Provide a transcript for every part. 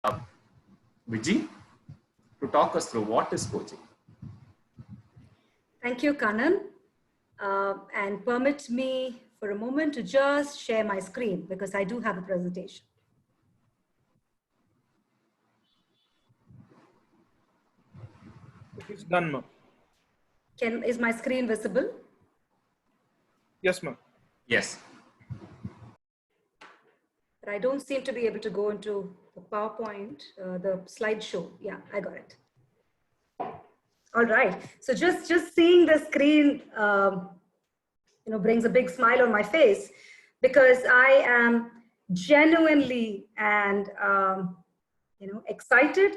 Vijay to talk us through what is coaching. Thank you, Kannan. And permit me for a moment to just share my screen because I do have a presentation. It's done, ma'am. Is my screen visible? Yes, ma'am. Yes. But I don't seem to be able to go into the PowerPoint, the slideshow. Yeah, I got it. All right. So just seeing the screen, brings a big smile on my face because I am genuinely and excited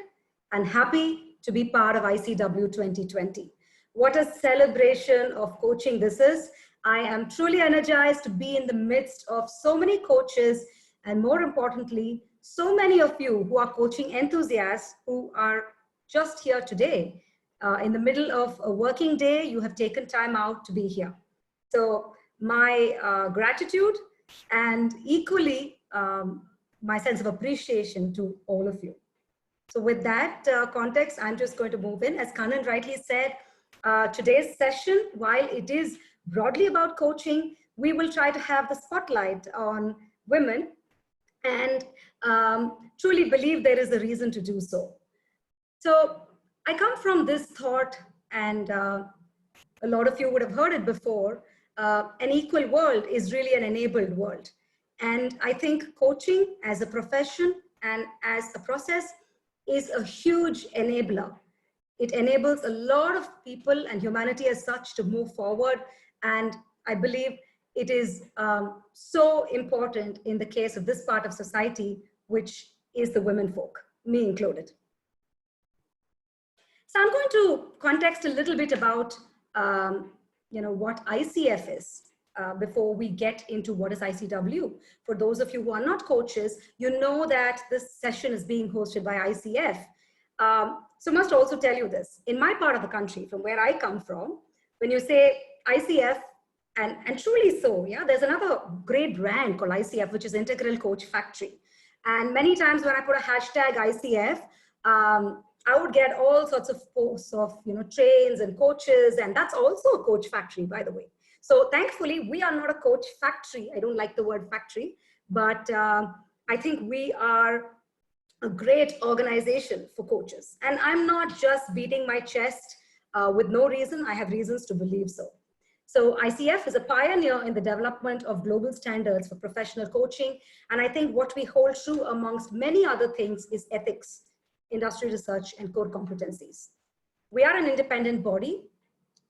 and happy to be part of ICW2020. What a celebration of coaching this is. I am truly energized to be in the midst of so many coaches and, more importantly, so many of you who are coaching enthusiasts who are just here today. In the middle of a working day, you have taken time out to be here. So my gratitude and equally my sense of appreciation to all of you. So with that context, I'm just going to move in. As Kannan rightly said, today's session, while it is broadly about coaching, we will try to have the spotlight on women and truly believe there is a reason to do so. So I come from this thought, and a lot of you would have heard it before, an equal world is really an enabled world. And I think coaching as a profession and as a process is a huge enabler. It enables a lot of people and humanity as such to move forward. And I believe it is so important in the case of this part of society, which is the women folk, me included. So I'm going to context a little bit about what ICF is before we get into what is ICW. For those of you who are not coaches, you know that this session is being hosted by ICF. So must also tell you this, in my part of the country, from where I come from, when you say ICF, and truly so, yeah, there's another great brand called ICF, which is Integral Coach Factory. And many times when I put a hashtag ICF, I would get all sorts of posts of trains and coaches, and that's also a coach factory, by the way. So thankfully, we are not a coach factory. I don't like the word factory, but I think we are a great organization for coaches. And I'm not just beating my chest with no reason. I have reasons to believe so. So ICF is a pioneer in the development of global standards for professional coaching. And I think what we hold true amongst many other things is ethics, industry research, and core competencies. We are an independent body,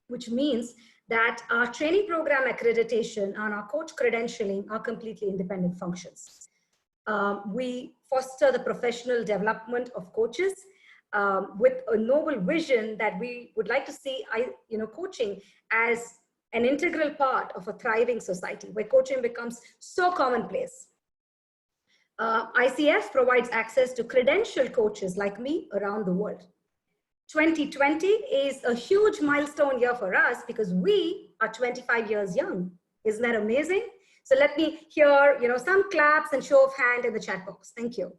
which means that our training program accreditation and our coach credentialing are completely independent functions. We foster the professional development of coaches with a noble vision that we would like to see coaching as an integral part of a thriving society where coaching becomes so commonplace. ICF provides access to credentialed coaches like me around the world. 2020 is a huge milestone year for us because we are 25 years young. Isn't that amazing? So let me hear some claps and show of hand in the chat box. Thank you.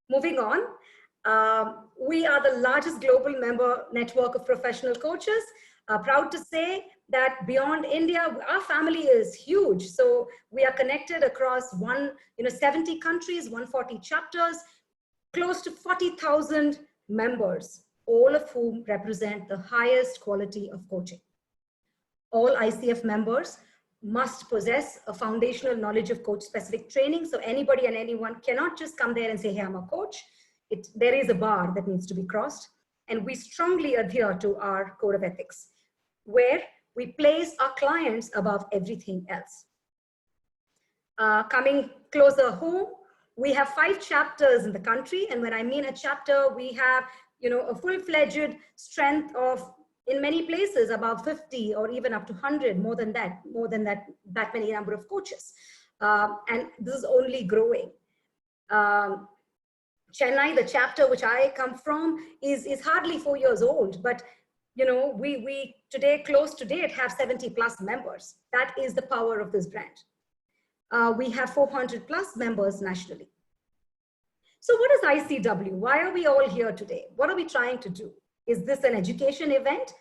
Moving on, we are the largest global member network of professional coaches. Proud to say that beyond India, our family is huge. So we are connected across 70 countries, 140 chapters, close to 40,000 members, all of whom represent the highest quality of coaching. All ICF members must possess a foundational knowledge of coach-specific training. So anybody and anyone cannot just come there and say, hey, I'm a coach. There is a bar that needs to be crossed. And we strongly adhere to our code of ethics, where we place our clients above everything else. Coming closer home, we have 5 chapters in the country. And when I mean a chapter, we have, a full-fledged strength of, in many places, about 50 or even up to 100, more than that many number of coaches. And this is only growing. Chennai, the chapter which I come from, is hardly 4 years old, but we today, close to date, have 70 plus members. That is the power of this brand. We have 400 plus members nationally. So what is ICW? Why are we all here today? What are we trying to do? Is this an education event?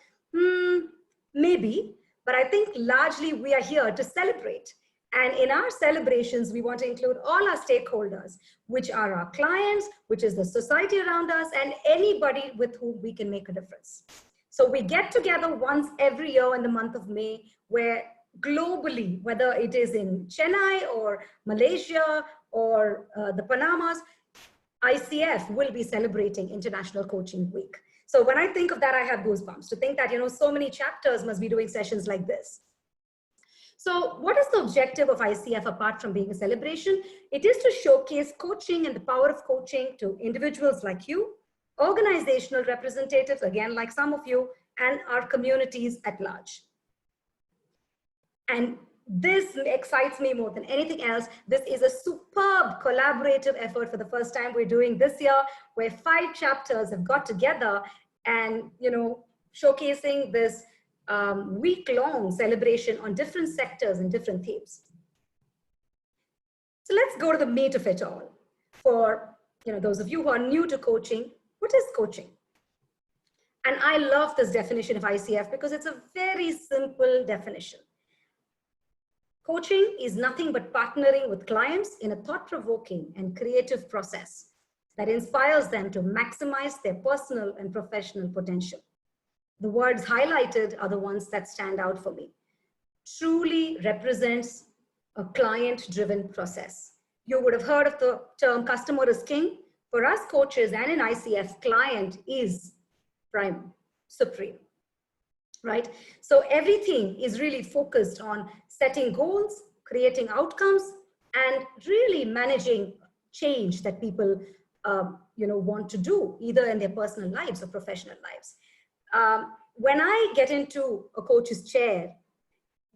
Maybe, but I think largely we are here to celebrate. And in our celebrations, we want to include all our stakeholders, which are our clients, which is the society around us, and anybody with whom we can make a difference. So we get together once every year in the month of May, where globally, whether it is in Chennai or Malaysia or the Panamas, ICF will be celebrating International Coaching Week. So when I think of that, I have goosebumps to think that, so many chapters must be doing sessions like this. So what is the objective of ICF apart from being a celebration? It is to showcase coaching and the power of coaching to individuals like you, organizational representatives, again, like some of you, and our communities at large. And this excites me more than anything else. This is a superb collaborative effort for the first time we're doing this year, where 5 chapters have got together and, showcasing this week-long celebration on different sectors and different themes. So let's go to the meat of it all. For those of you who are new to coaching, what is coaching? And I love this definition of ICF because it's a very simple definition. Coaching is nothing but partnering with clients in a thought-provoking and creative process that inspires them to maximize their personal and professional potential. The words highlighted are the ones that stand out for me. Truly represents a client-driven process. You would have heard of the term customer is king. For us coaches and in ICF, client is prime, supreme, right? So everything is really focused on setting goals, creating outcomes, and really managing change that people want to do, either in their personal lives or professional lives. When I get into a coach's chair,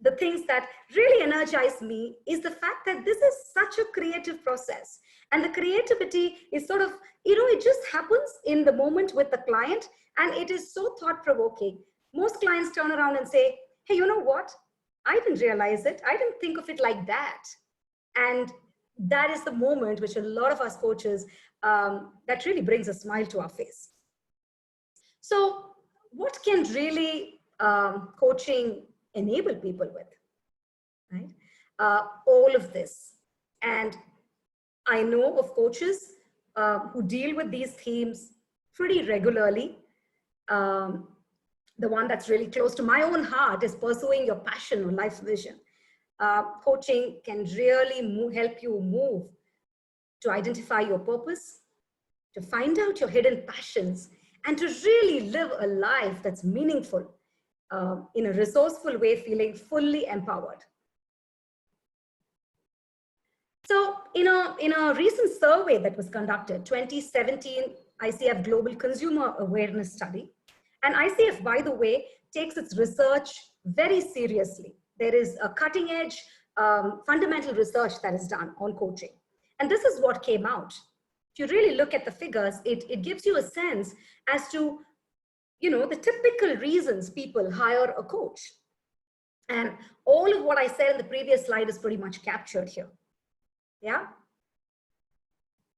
the things that really energize me is the fact that this is such a creative process. And the creativity is sort of, it just happens in the moment with the client, and it is so thought-provoking. Most clients turn around and say, hey, you know what? I didn't realize it. I didn't think of it like that. And that is the moment which a lot of us coaches, that really brings a smile to our face. So what can really coaching enable people with, right? All of this. And I know of coaches who deal with these themes pretty regularly. The one that's really close to my own heart is pursuing your passion or life vision. Coaching can really help you move to identify your purpose, to find out your hidden passions, and to really live a life that's meaningful in a resourceful way, feeling fully empowered. So in a recent survey that was conducted, 2017 ICF Global Consumer Awareness Study, and ICF, by the way, takes its research very seriously. There is a cutting edge fundamental research that is done on coaching. And this is what came out. If you really look at the figures, it gives you a sense as to, the typical reasons people hire a coach. And all of what I said in the previous slide is pretty much captured here. Yeah?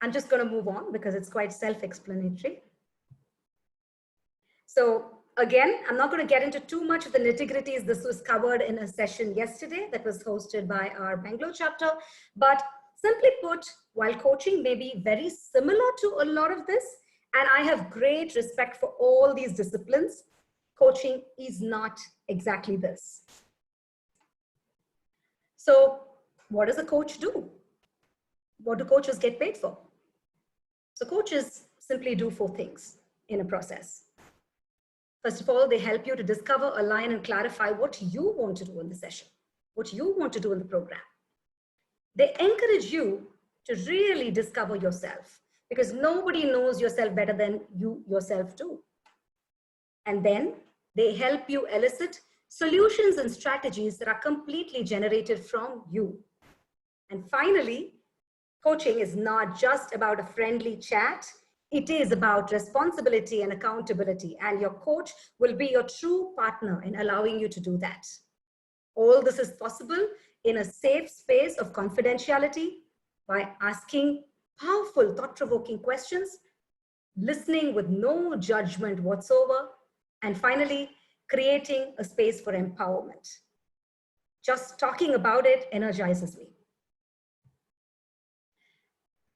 I'm just going to move on because it's quite self-explanatory. So again, I'm not going to get into too much of the nitty-gritties. This was covered in a session yesterday that was hosted by our Bangalore chapter. But simply put, while coaching may be very similar to a lot of this, and I have great respect for all these disciplines, coaching is not exactly this. So what does a coach do? What do coaches get paid for? So coaches simply do 4 things in a process. First of all, they help you to discover, align, and clarify what you want to do in the session, what you want to do in the program. They encourage you to really discover yourself, because nobody knows yourself better than you yourself do. And then they help you elicit solutions and strategies that are completely generated from you. And finally, coaching is not just about a friendly chat. It is about responsibility and accountability, and your coach will be your true partner in allowing you to do that. All this is possible in a safe space of confidentiality by asking powerful, thought-provoking questions, listening with no judgment whatsoever, and finally, creating a space for empowerment. Just talking about it energizes me.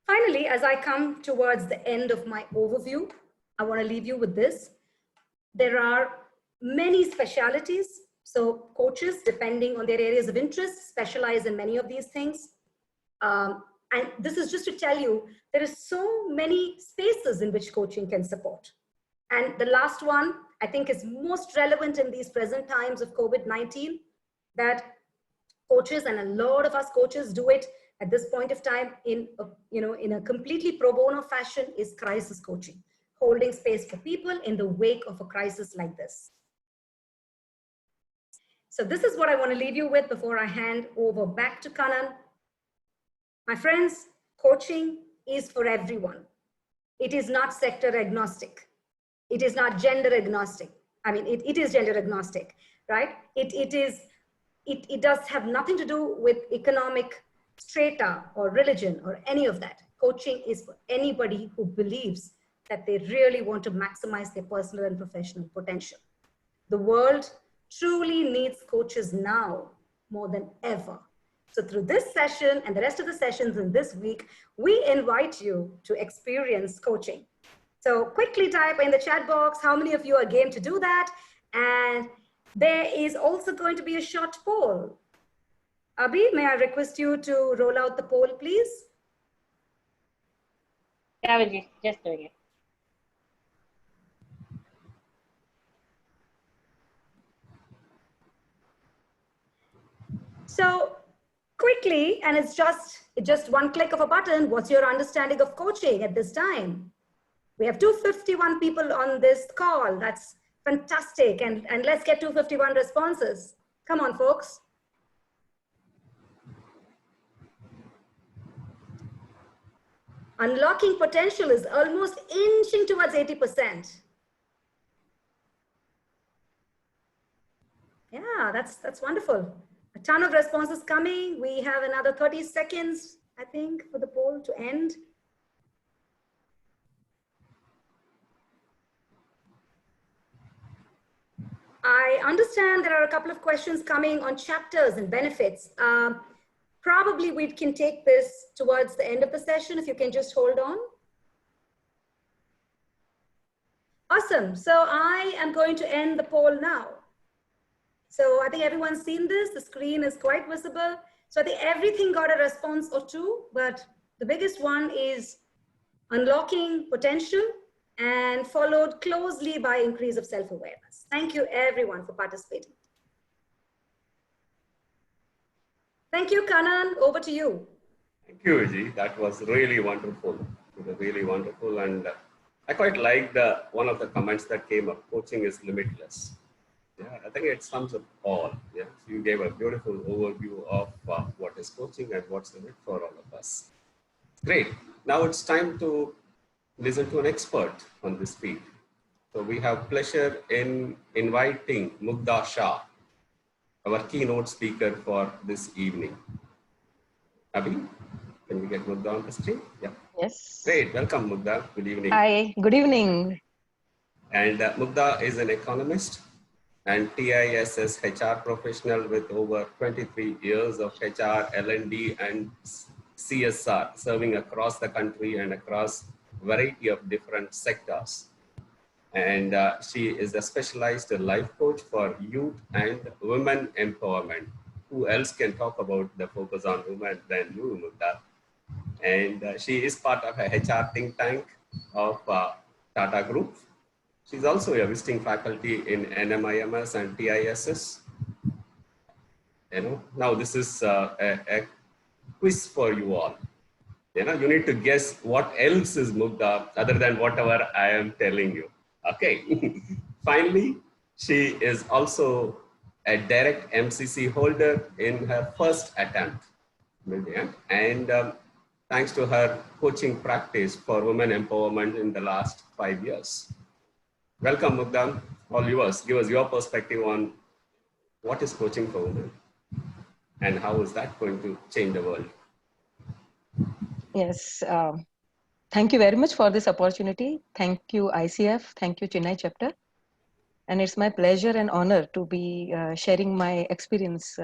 Finally, as I come towards the end of my overview, I want to leave you with this. There are many specialities. So coaches, depending on their areas of interest, specialize in many of these things. And this is just to tell you, there is so many spaces in which coaching can support. And the last one, I think, is most relevant in these present times of COVID-19, that coaches, and a lot of us coaches do it at this point of time in a completely pro bono fashion, is crisis coaching, holding space for people in the wake of a crisis like this. So this is what I want to leave you with before I hand over back to Kanan. My friends, coaching is for everyone. It is not sector agnostic. It is not gender agnostic. I mean, it is gender agnostic, right? It does have nothing to do with economic strata or religion or any of that. Coaching is for anybody who believes that they really want to maximize their personal and professional potential. The world truly needs coaches now more than ever. So through this session and the rest of the sessions in this week, we invite you to experience coaching. So quickly type in the chat box how many of you are game to do that. And there is also going to be a short poll. Abhi, may I request you to roll out the poll, please? Yeah, Vijay, just doing it. So quickly, and it's just one click of a button, what's your understanding of coaching at this time? We have 251 people on this call. That's fantastic. And let's get 251 responses. Come on, folks. Unlocking potential is almost inching towards 80%. Yeah, that's wonderful. A ton of responses coming. We have another 30 seconds, I think, for the poll to end. I understand there are a couple of questions coming on chapters and benefits. Probably we can take this towards the end of the session, if you can just hold on. Awesome. So I am going to end the poll now. So I think everyone's seen this. The screen is quite visible. So I think everything got a response or two, but the biggest one is unlocking potential, and followed closely by increase of self-awareness. Thank you everyone for participating. Thank you, Kanan, over to you. Thank you, Vijay. That was really wonderful. It was really wonderful. And I quite liked one of the comments that came up, coaching is limitless. Yeah, I think it sums up all. Yeah, so you gave a beautiful overview of what is coaching and what's in it for all of us. Great. Now it's time to listen to an expert on this field. So we have pleasure in inviting Mughda Shah, our keynote speaker for this evening. Abhi, can we get Mughda on the screen? Yeah. Yes. Great. Welcome, Mughda. Good evening. Hi. Good evening. And Mughda is an economist and TISS HR professional with over 23 years of HR, L&D, and CSR, serving across the country and across a variety of different sectors. And she is a specialized life coach for youth and women empowerment. Who else can talk about the focus on women than you, Mughda? And she is part of a HR think tank of Tata Group. She's also a visiting faculty in NMIMS and TISS. Now this is a quiz for you all. You need to guess what else is Mughda other than whatever I am telling you. Okay. Finally, she is also a direct MCC holder in her first attempt. And thanks to her coaching practice for women empowerment in the last 5 years. Welcome, Mughda. All yours. Give us your perspective on what is coaching for women and how is that going to change the world? Yes. Thank you very much for this opportunity. Thank you, ICF. Thank you, Chennai chapter. And it's my pleasure and honor to be sharing my experience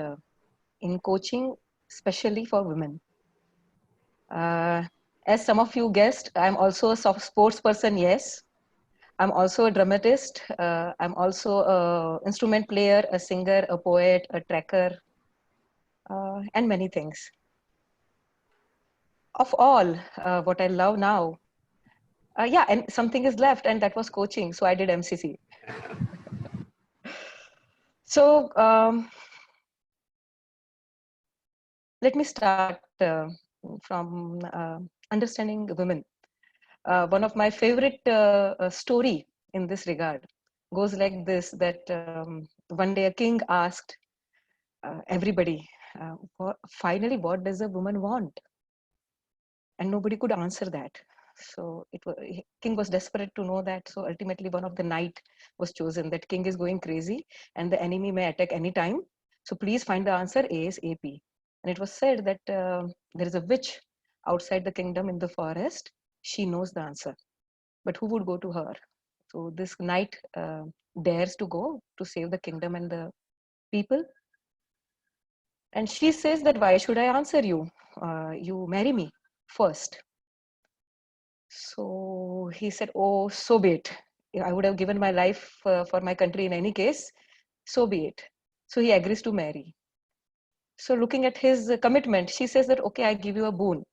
in coaching, especially for women. As some of you guessed, I'm also a sports person, yes. I'm also a dramatist. I'm also an instrument player, a singer, a poet, a tracker, and many things. Of all, what I love now, yeah, and something is left, and that was coaching. So I did MCC. So let me start from understanding women. One of my favorite story in this regard goes like this, that one day a king asked everybody, finally, what does a woman want? And nobody could answer that. So king was desperate to know that. So ultimately one of the knight was chosen, that king is going crazy and the enemy may attack anytime. So please find the answer ASAP. And it was said that there is a witch outside the kingdom in the forest. She knows the answer, but who would go to her? So this knight dares to go to save the kingdom and the people. And she says that, why should I answer you? You marry me first. So he said, oh, so be it. I would have given my life for my country in any case. So be it. So he agrees to marry. So looking at his commitment, she says that, okay, I give you a boon.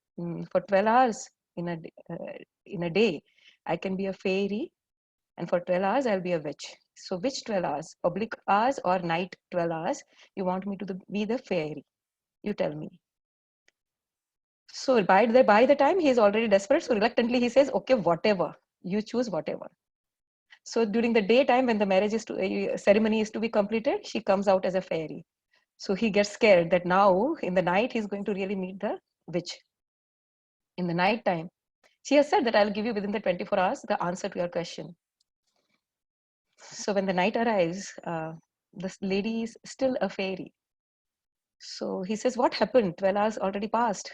For 12 hours in a day, I can be a fairy. And for 12 hours, I'll be a witch. So which 12 hours? Public hours or night 12 hours? You want me to be the fairy? You tell me. So by the time he is already desperate, so reluctantly he says, okay, whatever. You choose whatever. So during the daytime when the marriage ceremony is to be completed, she comes out as a fairy. So he gets scared that now in the night he's going to really meet the witch. In the night time, she has said that I'll give you within the 24 hours the answer to your question. So when the night arrives, this lady is still a fairy. So he says, what happened? 12 hours already passed.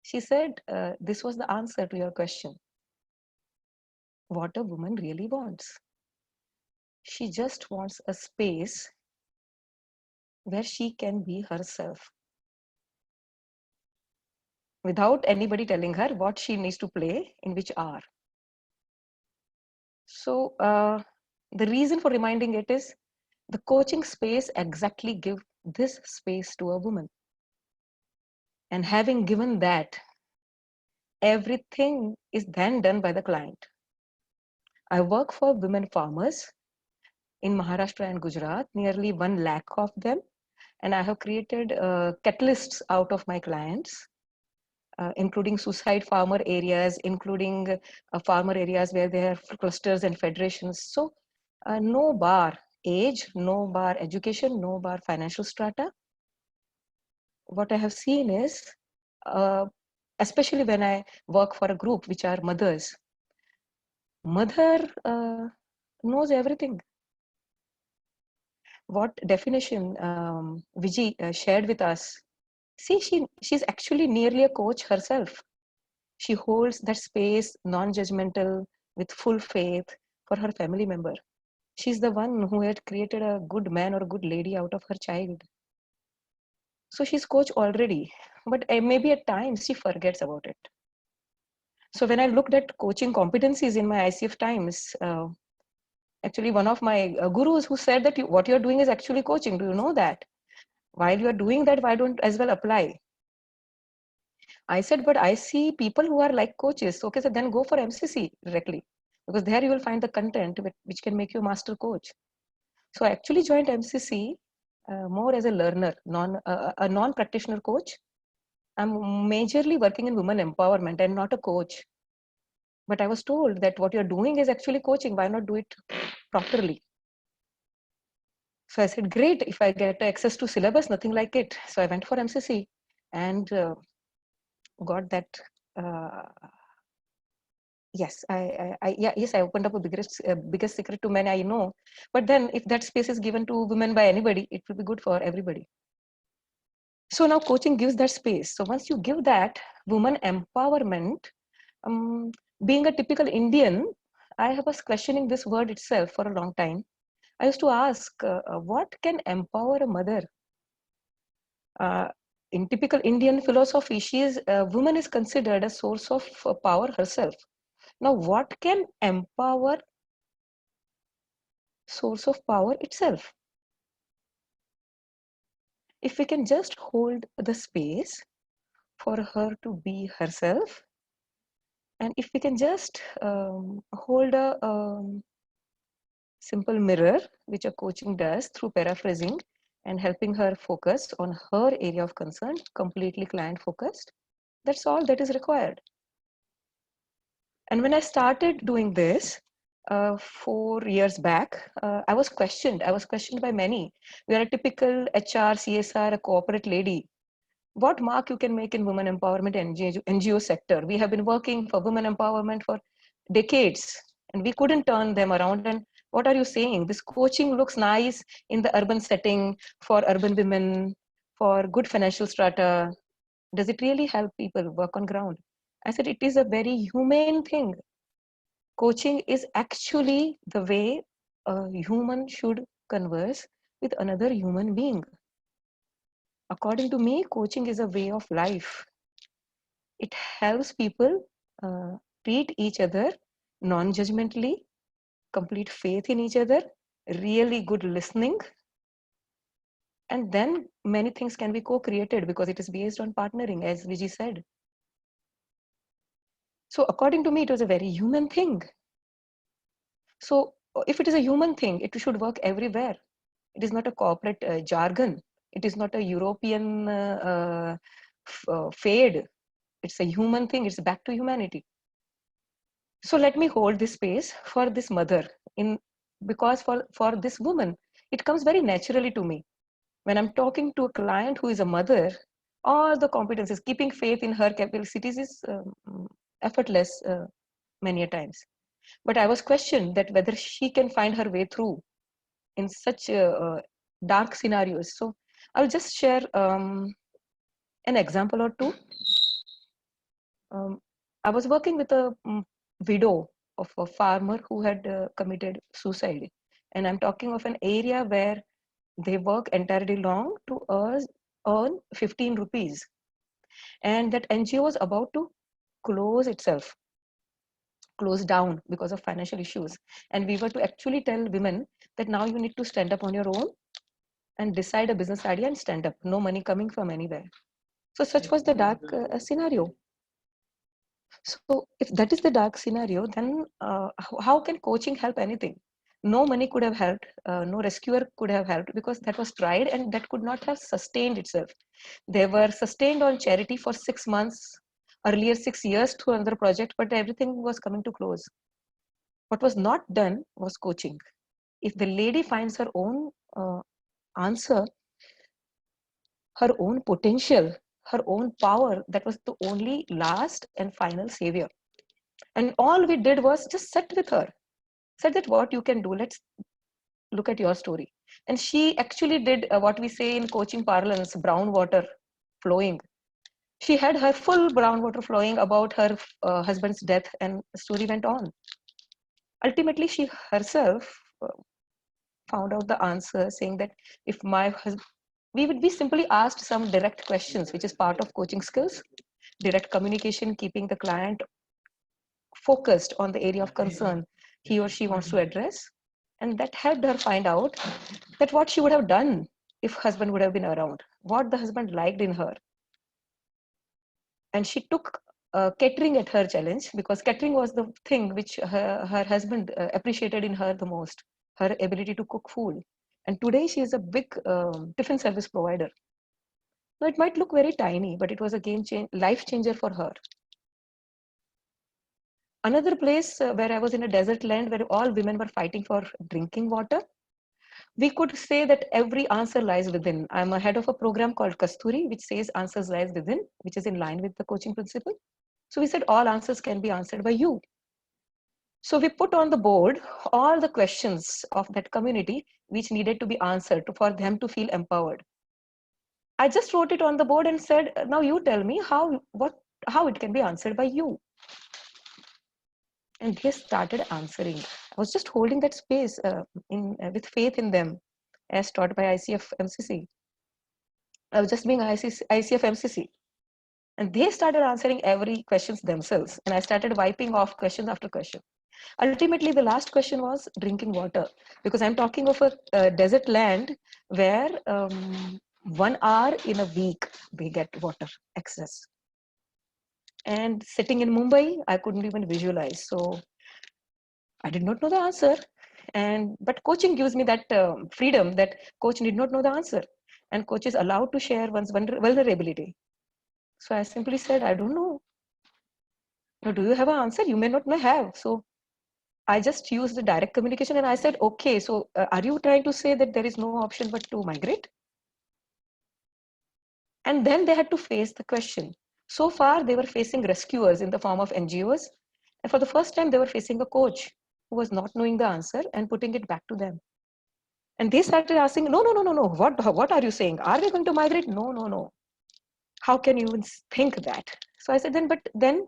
She said, this was the answer to your question. What a woman really wants. She just wants a space where she can be herself without anybody telling her what she needs to play in which hour. So the reason for reminding it is the coaching space exactly give this space to a woman. And having given that, everything is then done by the client. I work for women farmers in Maharashtra and Gujarat, nearly 1 lakh of them. And I have created catalysts out of my clients, including suicide farmer areas, including farmer areas where there are clusters and federations. So no bar age, no bar education, no bar financial strata. What I have seen is, especially when I work for a group which are mothers, mother knows everything. What definition Vijay shared with us. See, she's actually nearly a coach herself. She holds that space, non-judgmental, with full faith for her family member. She's the one who had created a good man or a good lady out of her child. So she's coach already, but maybe at times she forgets about it. So when I looked at coaching competencies in my ICF times, actually one of my gurus who said that what you're doing is actually coaching. Do you know that? While you're doing that, why don't as well apply? I said, but I see people who are like coaches. Okay, so then go for MCC directly, because there you will find the content which can make you a master coach. So I actually joined MCC more as a learner, a non-practitioner coach. I'm majorly working in women empowerment and not a coach. But I was told that what you're doing is actually coaching. Why not do it properly? So I said, great, if I get access to syllabus, nothing like it. So I went for MCC and got that. Yes, yes, I opened up a biggest secret to men I know. But then if that space is given to women by anybody, it will be good for everybody. So now coaching gives that space. So once you give that woman empowerment, being a typical Indian, I was questioning this word itself for a long time. I used to ask, what can empower a mother? In typical Indian philosophy, woman is considered a source of power herself. Now, what can empower source of power itself? If we can just hold the space for her to be herself, and if we can just hold a simple mirror, which a coaching does through paraphrasing and helping her focus on her area of concern, completely client focused, that's all that is required. And when I started doing this 4 years back, I was questioned. I was questioned by many. We are a typical HR, CSR, a corporate lady. What mark you can make in women empowerment and NGO sector? We have been working for women empowerment for decades, and we couldn't turn them around. And what are you saying? This coaching looks nice in the urban setting for urban women, for good financial strata. Does it really help people work on ground? I said, it is a very humane thing. Coaching is actually the way a human should converse with another human being. According to me, coaching is a way of life. It helps people treat each other non-judgmentally, complete faith in each other, really good listening, and then many things can be co-created because it is based on partnering, as Vijay said. So according to me, it was a very human thing. So if it is a human thing, it should work everywhere. It is not a corporate jargon. It is not a European fade. It's a human thing. It's back to humanity. So let me hold this space for this mother, because for this woman, it comes very naturally to me. When I'm talking to a client who is a mother, all the competencies, keeping faith in her capacities is effortless many a times. But I was questioned that whether she can find her way through in such dark scenarios. So I'll just share an example or two. I was working with a widow of a farmer who had committed suicide. And I'm talking of an area where they work entirely long to earn 15 rupees. And that NGO was about to close itself, close down because of financial issues. And we were to actually tell women that now you need to stand up on your own and decide a business idea and stand up. No money coming from anywhere. So such was the dark scenario. So if that is the dark scenario, then how can coaching help anything? No money could have helped, no rescuer could have helped, because that was tried and that could not have sustained itself. They were sustained on charity for 6 months, earlier 6 years to another project, but everything was coming to close. What was not done was coaching. If the lady finds her own answer, her own potential, her own power, that was the only last and final savior. And all we did was just sit with her, said that what you can do, let's look at your story. And she actually did what we say in coaching parlance, brown water flowing. She had her full brown water flowing about her husband's death, and the story went on. Ultimately, she herself found out the answer, saying that if my husband, we simply asked some direct questions, which is part of coaching skills, direct communication, keeping the client focused on the area of concern he or she wants to address. And that helped her find out that what she would have done if husband would have been around, what the husband liked in her. And she took catering at her challenge, because catering was the thing which her husband appreciated in her the most, her ability to cook food. And today she is a big tiffin service provider. Now it might look very tiny, but it was a life changer for her. Another place where I was in a desert land where all women were fighting for drinking water. We could say that every answer lies within. I'm a head of a program called Kasturi, which says answers lies within, which is in line with the coaching principle. So we said all answers can be answered by you. So we put on the board all the questions of that community which needed to be answered for them to feel empowered. I just wrote it on the board and said, now you tell me how it can be answered by you. And they started answering. I was just holding that space with faith in them, as taught by ICF MCC. I was just being ICF MCC. And they started answering every questions themselves. And I started wiping off question after question. Ultimately, the last question was drinking water, because I'm talking of a desert land where 1 hour in a week we get water access. And sitting in Mumbai, I couldn't even visualize. So I did not know the answer. But coaching gives me that freedom that coach did not know the answer. And coach is allowed to share one's vulnerability. So I simply said, I don't know. Now, do you have an answer? You may not have. So I just used the direct communication and I said, okay, so are you trying to say that there is no option but to migrate? And then they had to face the question. So far, they were facing rescuers in the form of NGOs. And for the first time, they were facing a coach who was not knowing the answer and putting it back to them. And they started asking, no. What are you saying? Are we going to migrate? No. How can you even think that? So I said, but then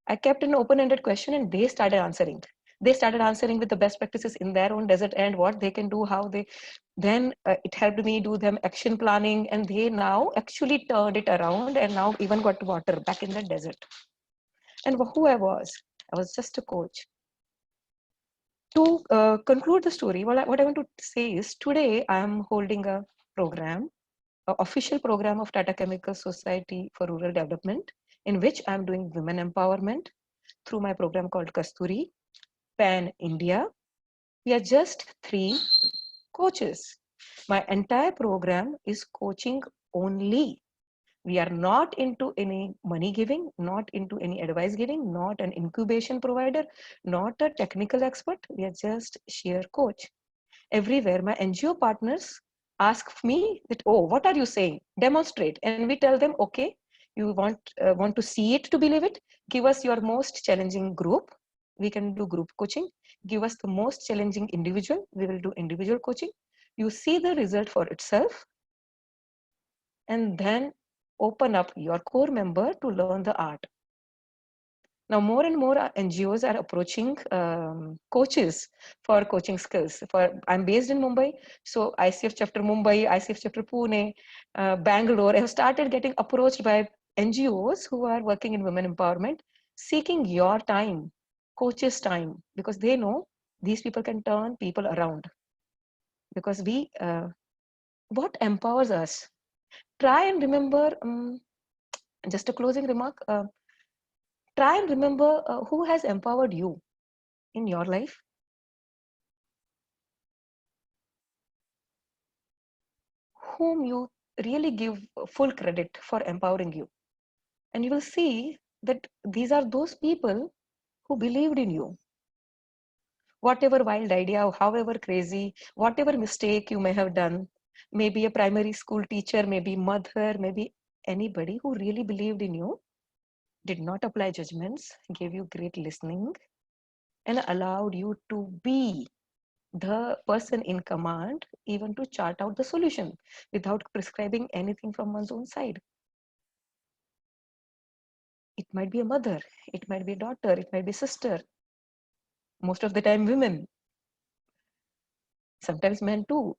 I kept an open-ended question and they started answering. They started answering with the best practices in their own desert and what they can do, how they, then it helped me do them action planning, and they now actually turned it around and now even got water back in the desert. And who I was just a coach. To conclude the story, what I want to say is today I am holding a program, an official program of Tata Chemical Society for Rural Development, in which I'm doing women empowerment through my program called Kasturi, Pan India. We are just 3 coaches. My entire program is coaching only. We are not into any money giving, not into any advice giving, not an incubation provider, not a technical expert. We are just sheer coach. Everywhere my NGO partners ask me that, oh, what are you saying? Demonstrate. And we tell them, okay, you want to see it to believe it? Give us your most challenging group. We can do group coaching. Give us the most challenging individual. We will do individual coaching. You see the result for itself. And then open up your core member to learn the art. Now, more and more NGOs are approaching coaches for coaching skills. I'm based in Mumbai, so ICF chapter Mumbai, ICF chapter Pune, Bangalore have started getting approached by NGOs who are working in women empowerment, seeking your time, coaches' time, because they know these people can turn people around. Because what empowers us? Try and remember, just a closing remark, try and remember who has empowered you in your life. Whom you really give full credit for empowering you. And you will see that these are those people who believed in you. Whatever wild idea, however crazy, whatever mistake you may have done, maybe a primary school teacher, maybe mother, maybe anybody who really believed in you, did not apply judgments, gave you great listening, and allowed you to be the person in command, even to chart out the solution without prescribing anything from one's own side. It might be a mother, it might be a daughter, it might be a sister. Most of the time women, sometimes men too.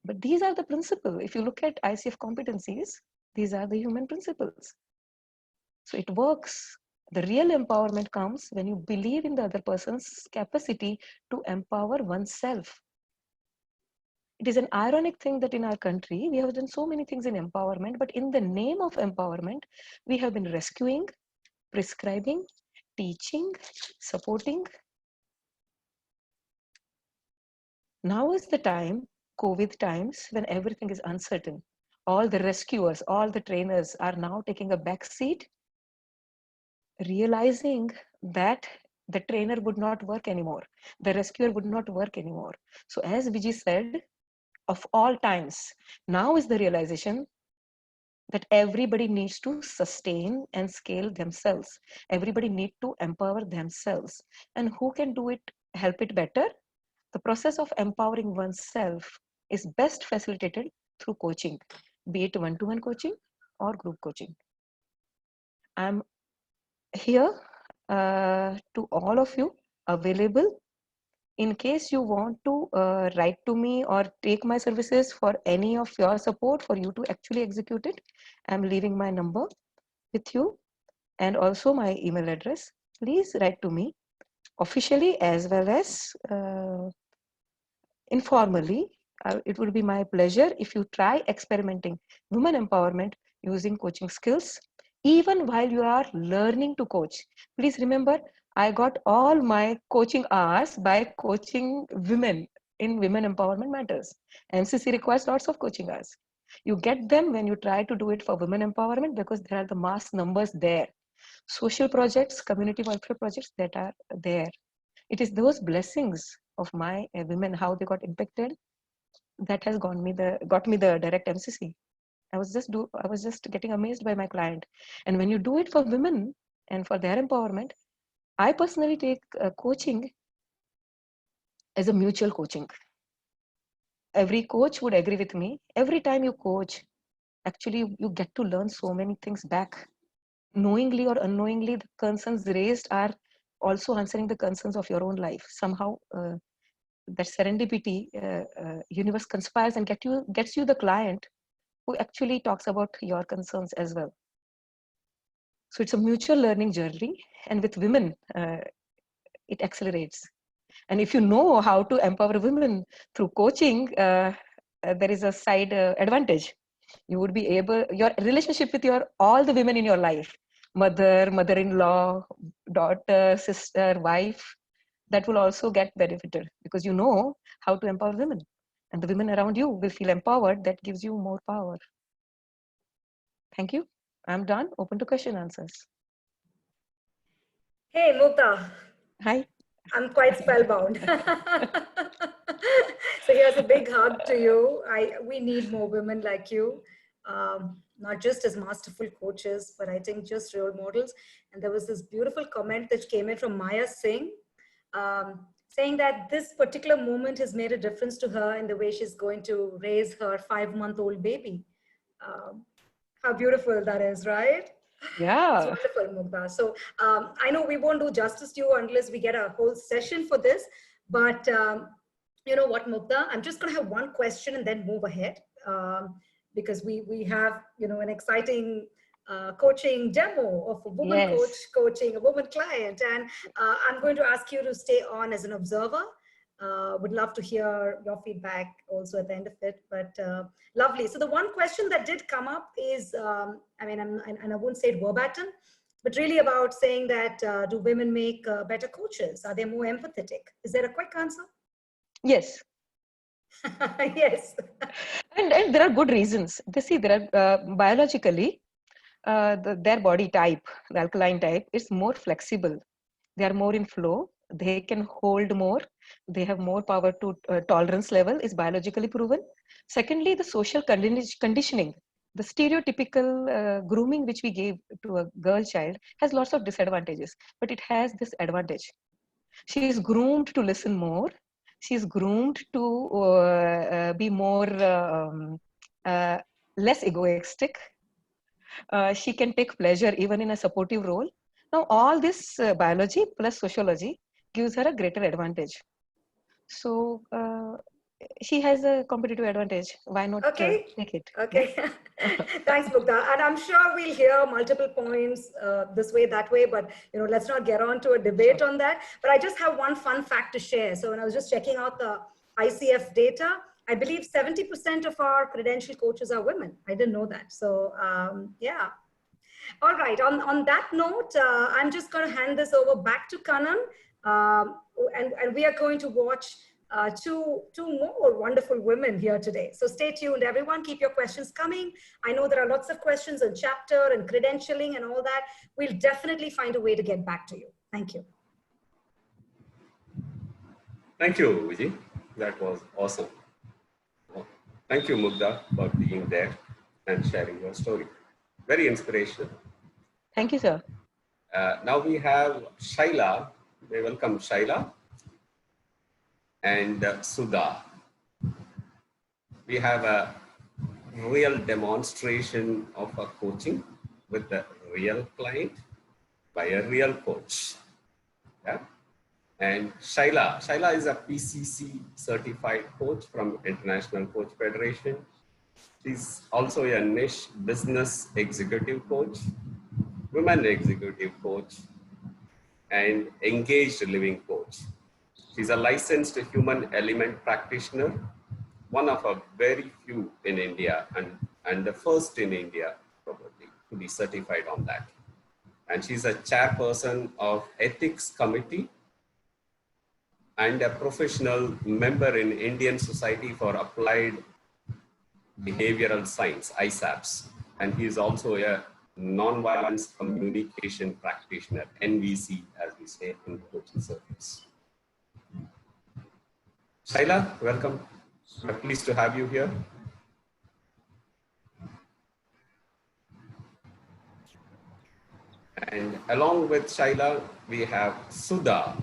But these are the principles. If you look at ICF competencies, these are the human principles. So it works. The real empowerment comes when you believe in the other person's capacity to empower oneself. It is an ironic thing that in our country, we have done so many things in empowerment, but in the name of empowerment, we have been rescuing, prescribing, teaching, supporting. Now is the time, COVID times, when everything is uncertain. All the rescuers, all the trainers are now taking a back seat, realizing that the trainer would not work anymore. The rescuer would not work anymore. So as Vijay said, of all times, now is the realization that everybody needs to sustain and scale themselves. Everybody needs to empower themselves. And who can do it, help it better? The process of empowering oneself is best facilitated through coaching, be it one-to-one coaching or group coaching. I'm here to all of you, available in case you want to write to me or take my services for any of your support for you to actually execute it. I'm leaving my number with you and also my email address. Please write to me officially as well as informally. It would be my pleasure if you try experimenting women empowerment using coaching skills, even while you are learning to coach. Please remember, I got all my coaching hours by coaching women in Women Empowerment Matters. MCC requires lots of coaching hours. You get them when you try to do it for women empowerment because there are the mass numbers there. Social projects, community welfare projects that are there. It is those blessings of my women, how they got impacted, that has got me the direct MCC. I was just getting amazed by my client. And when you do it for women and for their empowerment, I personally take coaching as a mutual coaching. Every coach would agree with me. Every time you coach, actually you get to learn so many things back. Knowingly or unknowingly, the concerns raised are also answering the concerns of your own life. Somehow that serendipity, universe conspires and gets you the client who actually talks about your concerns as well. So it's a mutual learning journey, and with women, it accelerates. And if you know how to empower women through coaching, there is a side advantage. You would be able, your relationship with all the women in your life, mother, mother-in-law, daughter, sister, wife, that will also get benefited because you know how to empower women. And the women around you will feel empowered. That gives you more power. Thank you. I'm done. Open to question answers. Hey, Mughda. Hi. I'm quite spellbound. So here's a big hug to you. We need more women like you, not just as masterful coaches, but I think just role models. And there was this beautiful comment that came in from Maya Singh, saying that this particular moment has made a difference to her in the way she's going to raise her 5-month-old baby. How beautiful that is, right? Yeah. It's wonderful, Mughda. So I know we won't do justice to you unless we get a whole session for this. But you know what, Mughda? I'm just going to have one question and then move ahead because we have an exciting coaching demo of a woman coach coaching a woman client, and I'm going to ask you to stay on as an observer. Would love to hear your feedback also at the end of it, but lovely. So the one question that did come up is, I mean, and I won't say it verbatim, but really about saying that do women make better coaches? Are they more empathetic? Is there a quick answer? Yes. Yes. And there are good reasons. They see there are biologically, their body type, the alkaline type, is more flexible. They are more in flow. They can hold more. They have more power to tolerance level is biologically proven. Secondly, the social conditioning, the stereotypical grooming which we gave to a girl child has lots of disadvantages, but it has this advantage. She is groomed to listen more. She is groomed to be more less egoistic. She can take pleasure even in a supportive role. Now, all this biology plus sociology gives her a greater advantage. So she has a competitive advantage. Why not take it? Okay. Yeah? Thanks, Mughda. And I'm sure we'll hear multiple points this way, that way, but let's not get on to a debate on that. But I just have one fun fact to share. So when I was just checking out the ICF data, I believe 70% of our credentialed coaches are women. I didn't know that. So yeah. All right. On that note, I'm just going to hand this over back to Kanan. And we are going to watch two more wonderful women here today. So stay tuned, everyone. Keep your questions coming. I know there are lots of questions on chapter and credentialing and all that. We'll definitely find a way to get back to you. Thank you. Thank you, Vijay. That was awesome. Thank you, Mughda, for being there and sharing your story. Very inspirational. Thank you, sir. Now we have Shaila. We welcome Shaila and Sudha. We have a real demonstration of a coaching with a real client by a real coach. Yeah. And Shaila is a PCC certified coach from International Coach Federation. She's also a niche business executive coach, women executive coach, and engaged living coach. She's a licensed human element practitioner, one of a very few in India and the first in India probably to be certified on that. And she's a chairperson of ethics committee and a professional member in Indian Society for Applied Behavioral Science, ISAPS. And he is also a nonviolence communication practitioner, NVC, as we say in coaching circles. Shaila, welcome. We're pleased to have you here. And along with Shaila, we have Sudha,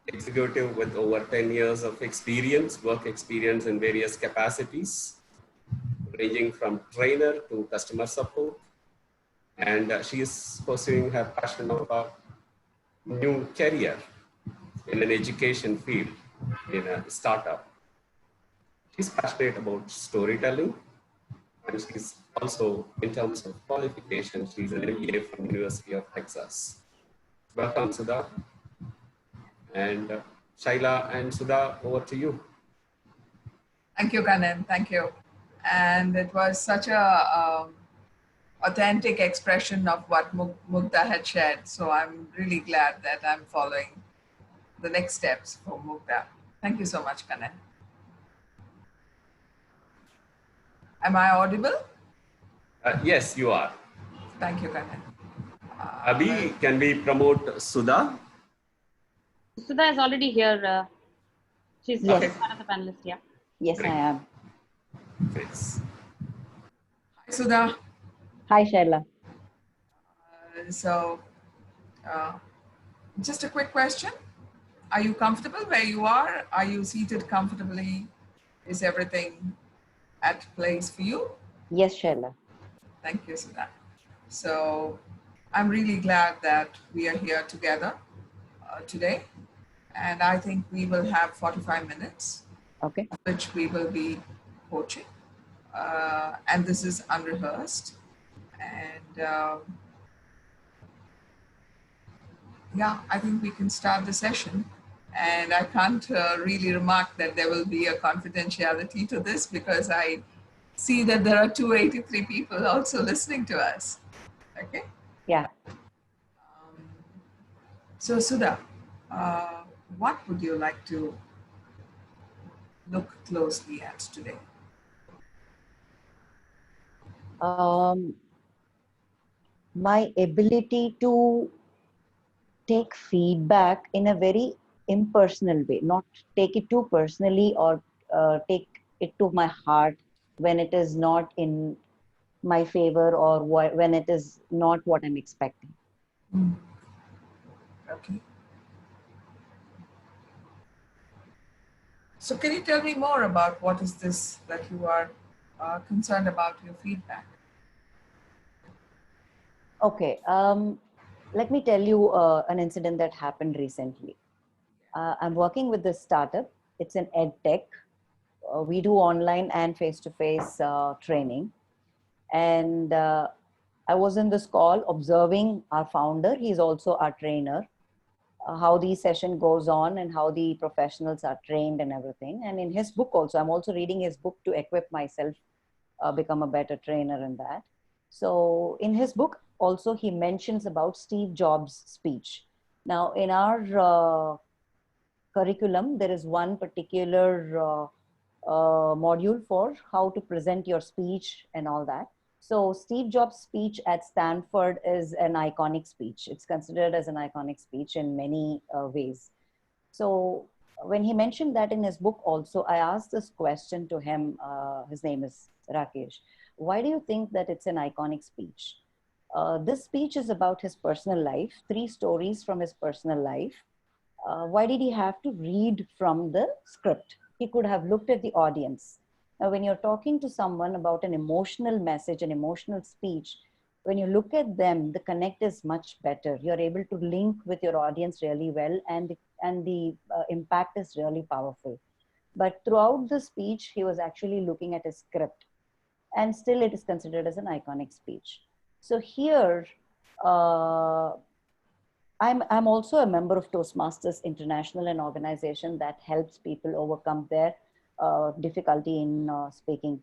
executive with over 10 years of experience, work experience in various capacities, ranging from trainer to customer support. And she is pursuing her passion of a new career in an education field, in a startup. She's passionate about storytelling, and she's also, in terms of qualification, she's an MBA from University of Texas. Welcome, Sudha. And Shaila and Sudha, over to you. Thank you, Kanan. Thank you. And it was such a authentic expression of what Mughda had shared. So I'm really glad that I'm following the next steps for Mughda. Thank you so much, Kanan. Am I audible? Yes, you are. Thank you, Kanan. Abhi, can we promote Sudha? Sudha is already here. She's Yes. part of the panelist, yeah. Yes, Great. I am. Thanks. Hi, Sudha. Hi, Shaila. Just a quick question. Are you comfortable where you are? Are you seated comfortably? Is everything at place for you? Yes, Shaila. Thank you, Sudha. So I'm really glad that we are here together today. And I think we will have 45 minutes, Okay. which we will be coaching. And this is unrehearsed. And yeah, I think we can start the session. And I can't really remark that there will be a confidentiality to this because I see that there are 283 people also listening to us. Okay. Yeah. So Sudha, what would you like to look closely at today? My ability to take feedback in a very impersonal way, not take it too personally or take it to my heart when it is not in my favor or when it is not what I'm expecting. Okay. So can you tell me more about what is this that you are concerned about your feedback? Okay. Let me tell you an incident that happened recently. I'm working with this startup. It's an ed tech. We do online and face-to-face training. And I was in this call observing our founder. He's also our trainer, how the session goes on and how the professionals are trained and everything. And in his book also, I'm also reading his book to equip myself, become a better trainer in that. So in his book also, he mentions about Steve Jobs' speech. Now in our curriculum, there is one particular module for how to present your speech and all that. So Steve Jobs' speech at Stanford is an iconic speech. It's considered as an iconic speech in many ways. So when he mentioned that in his book also, I asked this question to him. His name is Rakesh. Why do you think that it's an iconic speech? This speech is about his personal life, 3 stories from his personal life. Why did he have to read from the script? he could have looked at the audience. Now, when you're talking to someone about an emotional message, an emotional speech, when you look at them, the connect is much better. You're able to link with your audience really well, and the impact is really powerful. But throughout the speech, he was actually looking at a script, and still it is considered as an iconic speech. So here, I'm also a member of Toastmasters International, an organization that helps people overcome their difficulty in speaking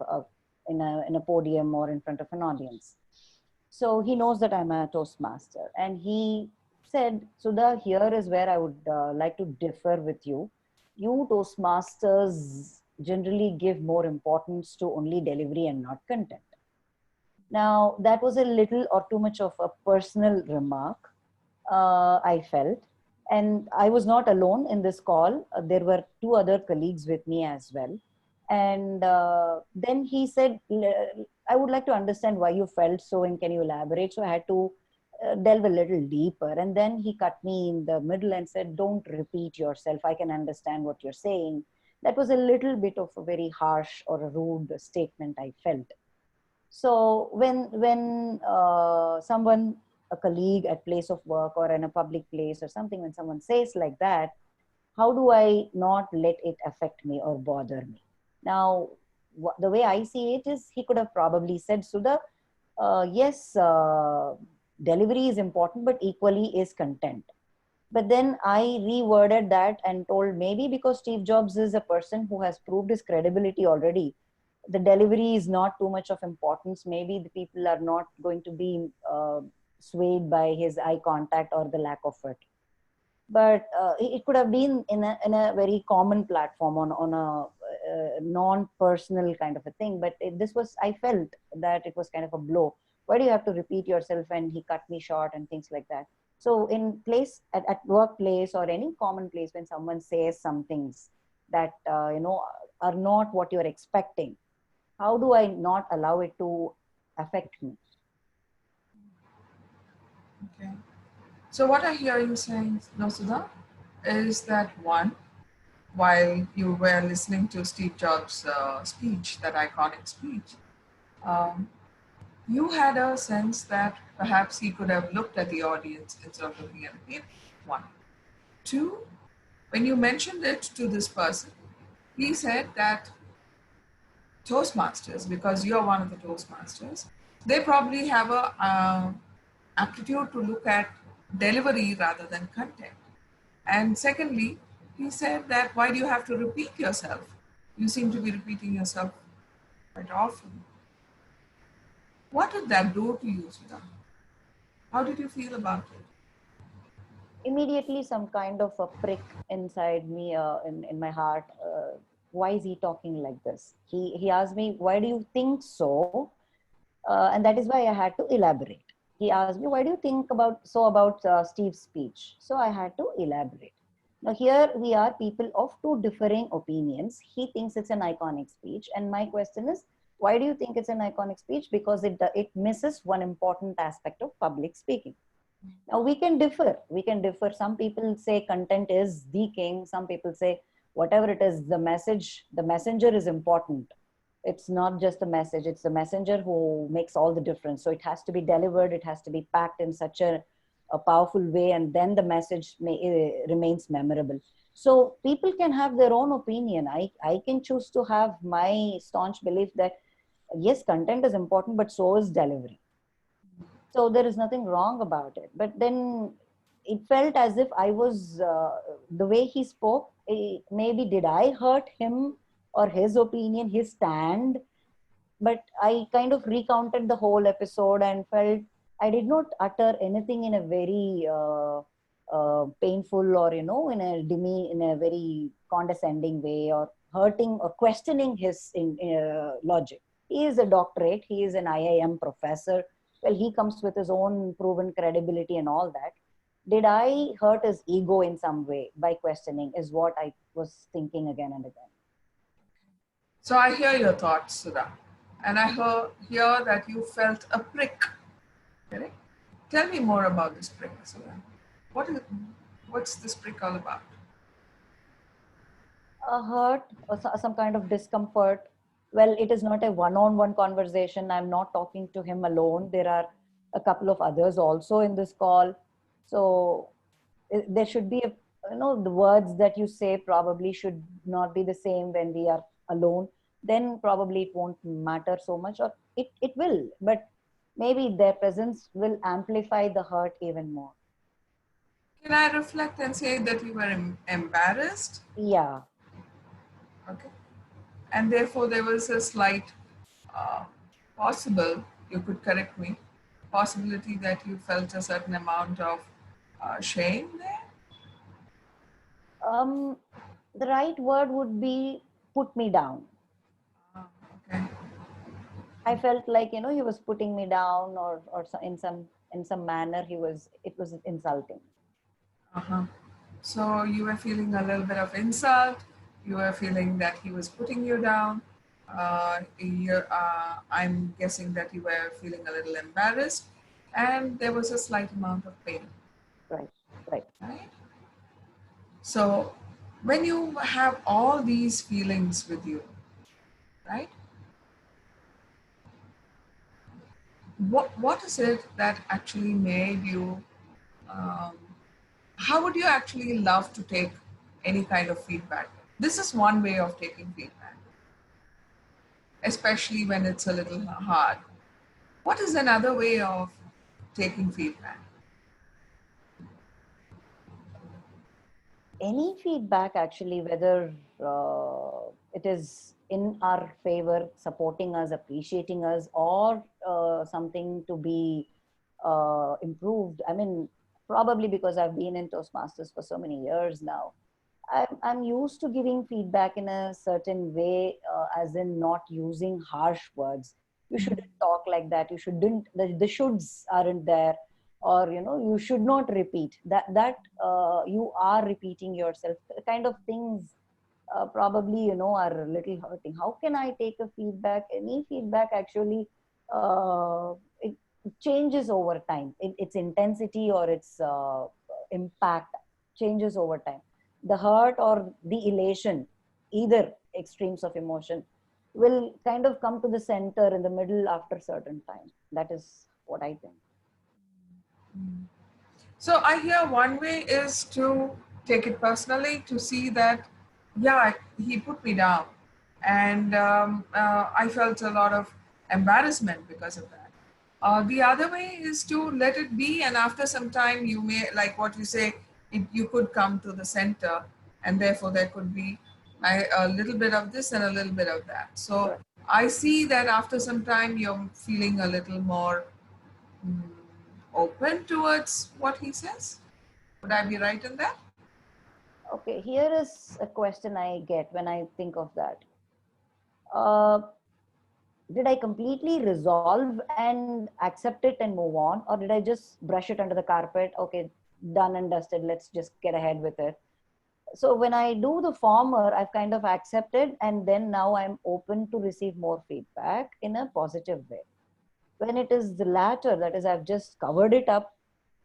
in a podium or in front of an audience. So he knows that I'm a Toastmaster, and he said, Sudha, here is where I would like to differ with you. You Toastmasters generally give more importance to only delivery and not content. Now, that was a little or too much of a personal remark, I felt. And I was not alone in this call. There were two other colleagues with me as well. And then he said, I would like to understand why you felt so, and can you elaborate? So I had to delve a little deeper. And then he cut me in the middle and said, don't repeat yourself. I can understand what you're saying. That was a little bit of a very harsh or a rude statement, I felt. So when someone, a colleague at place of work or in a public place or something, when someone says like that, how do I not let it affect me or bother me? Now, the way I see it is, he could have probably said, Sudha, yes, delivery is important, but equally is content. But then I reworded that and told, maybe because Steve Jobs is a person who has proved his credibility already, the delivery is not too much of importance. Maybe the people are not going to be swayed by his eye contact or the lack of it. But it could have been in a very common platform on a non-personal kind of a thing. But this was, I felt that it was kind of a blow. Why do you have to repeat yourself? And he cut me short and things like that. So in place, at workplace or any common place, when someone says some things that, are not what you're expecting, how do I not allow it to affect me? Okay. So what I hear you saying, Sudha, is that one, while you were listening to Steve Jobs' speech, that iconic speech, you had a sense that perhaps he could have looked at the audience instead of looking at him. One. Two, when you mentioned it to this person, he said that Toastmasters, because you're one of the Toastmasters, they probably have a aptitude to look at delivery rather than content. And secondly, he said that, why do you have to repeat yourself? You seem to be repeating yourself quite often. What did that do to you, Sudha? How did you feel about it? Immediately, some kind of a prick inside me, in my heart. Why is he talking like this? He asked me, why do you think so? And that is why I had to elaborate. He asked me, why do you think about Steve's speech? So I had to elaborate. Now here we are, people of two differing opinions. He thinks it's an iconic speech. And my question is, why do you think it's an iconic speech? Because it misses one important aspect of public speaking. Now we can differ. Some people say content is the king. Some people say whatever it is, the messenger is important. It's not just the message, it's the messenger who makes all the difference. So it has to be delivered, it has to be packed in such a powerful way, and then the message remains memorable. So people can have their own opinion. I can choose to have my staunch belief that yes, content is important, but so is delivery. So there is nothing wrong about it. But then it felt as if I was, the way he spoke, maybe did I hurt him or his opinion, his stand? But I kind of recounted the whole episode and felt I did not utter anything in a very painful or, in a very condescending way, or hurting or questioning his logic. He is a doctorate, he is an IIM professor. Well, he comes with his own proven credibility and all that. Did I hurt his ego in some way by questioning, is what I was thinking again and again. So I hear your thoughts, Sudha. And I hear that you felt a prick. Correct? Tell me more about this prick, Sudha. What's this prick all about? a hurt or some kind of discomfort. Well, it is not a one-on-one conversation. I'm not talking to him alone. There are a couple of others also in this call. So there should be a, the words that you say probably should not be the same when we are alone. Then probably it won't matter so much, or it will, but maybe their presence will amplify the hurt even more. Can I reflect and say that you were embarrassed? Yeah. Okay. And therefore there was a slight possible, you could correct me, possibility that you felt a certain amount of shame there? The right word would be put me down. Okay. I felt like, he was putting me down, or in some manner it was insulting. Uh-huh. So you were feeling a little bit of insult. You were feeling that he was putting you down. I'm guessing that you were feeling a little embarrassed, and there was a slight amount of pain. Right. Right? So when you have all these feelings with you, right? What is it that actually made you, how would you actually love to take any kind of feedback? This is one way of taking feedback, especially when it's a little hard. What is another way of taking feedback? Any feedback, actually, whether it is in our favor, supporting us, appreciating us, or something to be improved. I mean, probably because I've been in Toastmasters for so many years now, I'm used to giving feedback in a certain way, as in not using harsh words. You shouldn't talk like that. You shouldn't, the shoulds aren't there. Or, you should not repeat that you are repeating yourself, kind of things probably, are a little hurting. How can I take a feedback? Any feedback actually, it changes over time. Its intensity or its impact changes over time. The hurt or the elation, either extremes of emotion, will kind of come to the center in the middle after certain time. That is what I think. So I hear one way is to take it personally, to see that, yeah, he put me down. And I felt a lot of embarrassment because of that. The other way is to let it be. And after some time, you may, like what you say, you could come to the center. And therefore, there could be a little bit of this and a little bit of that. So I see that after some time, you're feeling a little more open towards what he says. Would I be right in that? Okay, here is a question I get when I think of that. Did I completely resolve and accept it and move on? Or did I just brush it under the carpet? Okay, done and dusted, let's just get ahead with it. So when I do the former, I've kind of accepted, and then now I'm open to receive more feedback in a positive way. When it is the latter, that is, I've just covered it up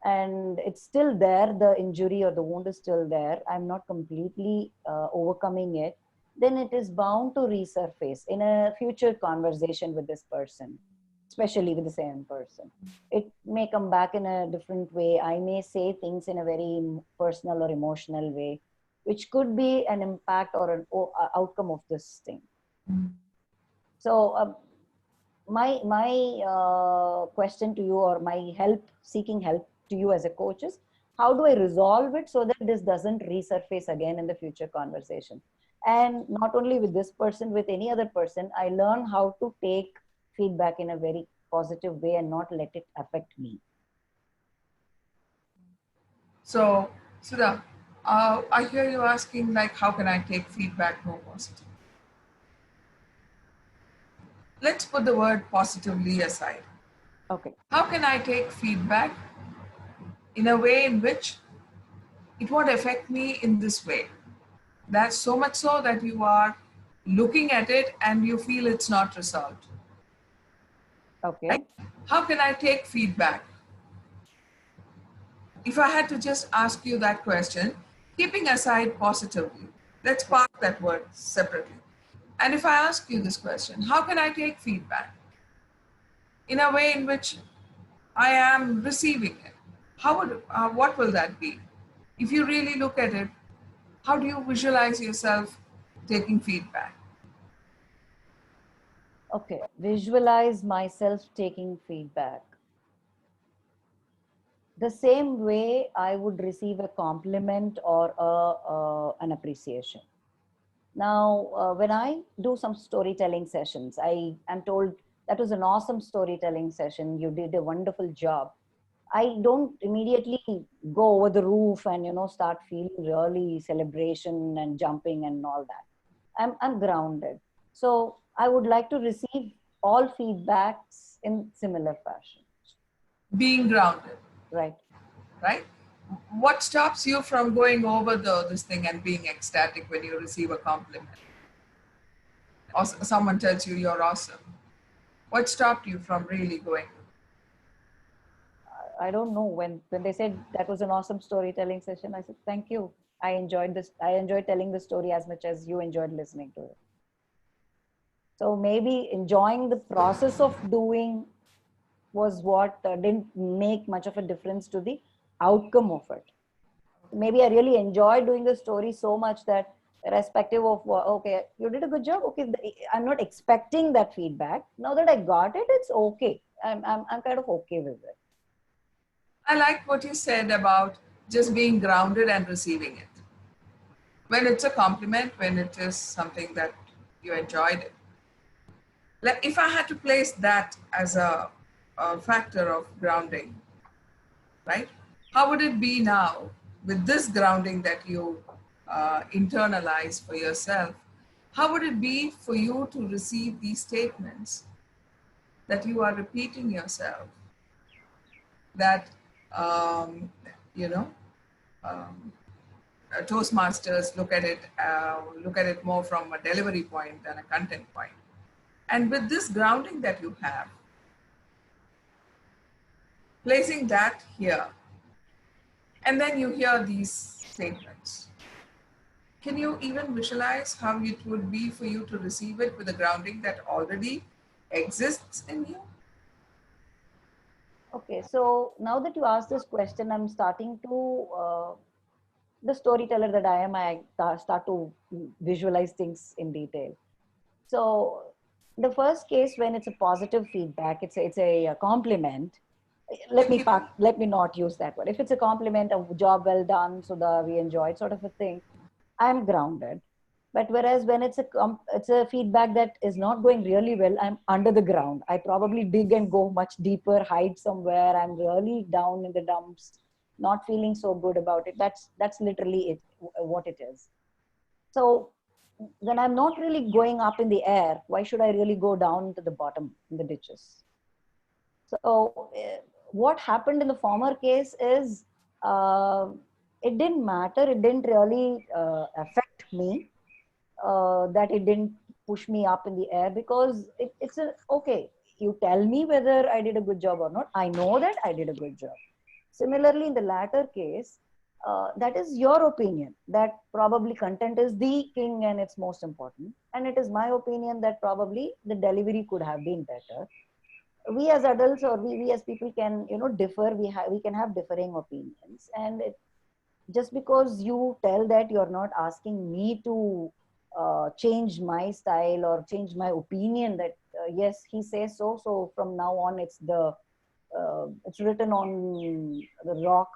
and it's still there, the injury or the wound is still there, I'm not completely overcoming it, then it is bound to resurface in a future conversation with this person, especially with the same person. It may come back in a different way. I may say things in a very personal or emotional way, which could be an impact or an outcome of this thing. So my question to you, or my seeking help to you as a coach, is how do I resolve it so that this doesn't resurface again in the future conversation? And not only with this person, with any other person, I learn how to take feedback in a very positive way and not let it affect me. So, Sudha, I hear you asking, like, how can I take feedback more positive? Let's put the word positively aside. Okay. How can I take feedback in a way in which it won't affect me in this way? That's so much so that you are looking at it and you feel it's not resolved. Okay. Right? How can I take feedback? If I had to just ask you that question, keeping aside positively, let's park that word separately. And if I ask you this question, how can I take feedback in a way in which I am receiving it? What will that be? If you really look at it, how do you visualize yourself taking feedback? Okay, visualize myself taking feedback. The same way I would receive a compliment or an appreciation. Now, when I do some storytelling sessions, I am told that was an awesome storytelling session. You did a wonderful job. I don't immediately go over the roof and, start feeling really celebration and jumping and all that. I'm grounded. So I would like to receive all feedbacks in similar fashion. Being grounded. Right. Right? What stops you from going over this thing and being ecstatic when you receive a compliment? Or someone tells you you're awesome. What stopped you from really going? I don't know. When they said that was an awesome storytelling session, I said, thank you. I enjoyed this. I enjoyed telling the story as much as you enjoyed listening to it. So maybe enjoying the process of doing was what didn't make much of a difference to the outcome of it. Maybe I really enjoyed doing the story so much that irrespective of, okay, you did a good job. Okay, I'm not expecting that feedback. Now that I got it, it's okay. I'm kind of okay with it. I like what you said about just being grounded and receiving it. When it's a compliment, when it is something that you enjoyed it. Like if I had to place that as a factor of grounding, right? How would it be now with this grounding that you internalize for yourself? How would it be for you to receive these statements that you are repeating yourself? That, Toastmasters look at it more from a delivery point than a content point. And with this grounding that you have, placing that here, and then you hear these statements. Can you even visualize how it would be for you to receive it with a grounding that already exists in you? Okay, so now that you asked this question, I'm starting to, the storyteller that I am, I start to visualize things in detail. So the first case, when it's a positive feedback, it's a compliment. Let me not use that word. If it's a compliment, a job well done, so that we enjoyed, sort of a thing, I'm grounded. But whereas when it's a feedback that is not going really well, I'm under the ground. I probably dig and go much deeper, hide somewhere. I'm really down in the dumps, not feeling so good about it. That's literally it, what it is. So when I'm not really going up in the air, why should I really go down to the bottom in the ditches? So what happened in the former case is it didn't matter. It didn't really affect me. That it didn't push me up in the air, because it's okay, you tell me whether I did a good job or not. I know that I did a good job. Similarly, in the latter case, that is your opinion, that probably content is the king and it's most important. And it is my opinion that probably the delivery could have been better. We as adults, or we as people can, differ. We can have differing opinions. And just because you tell that, you're not asking me to change my style or change my opinion that yes, he says so from now on it's written on the rock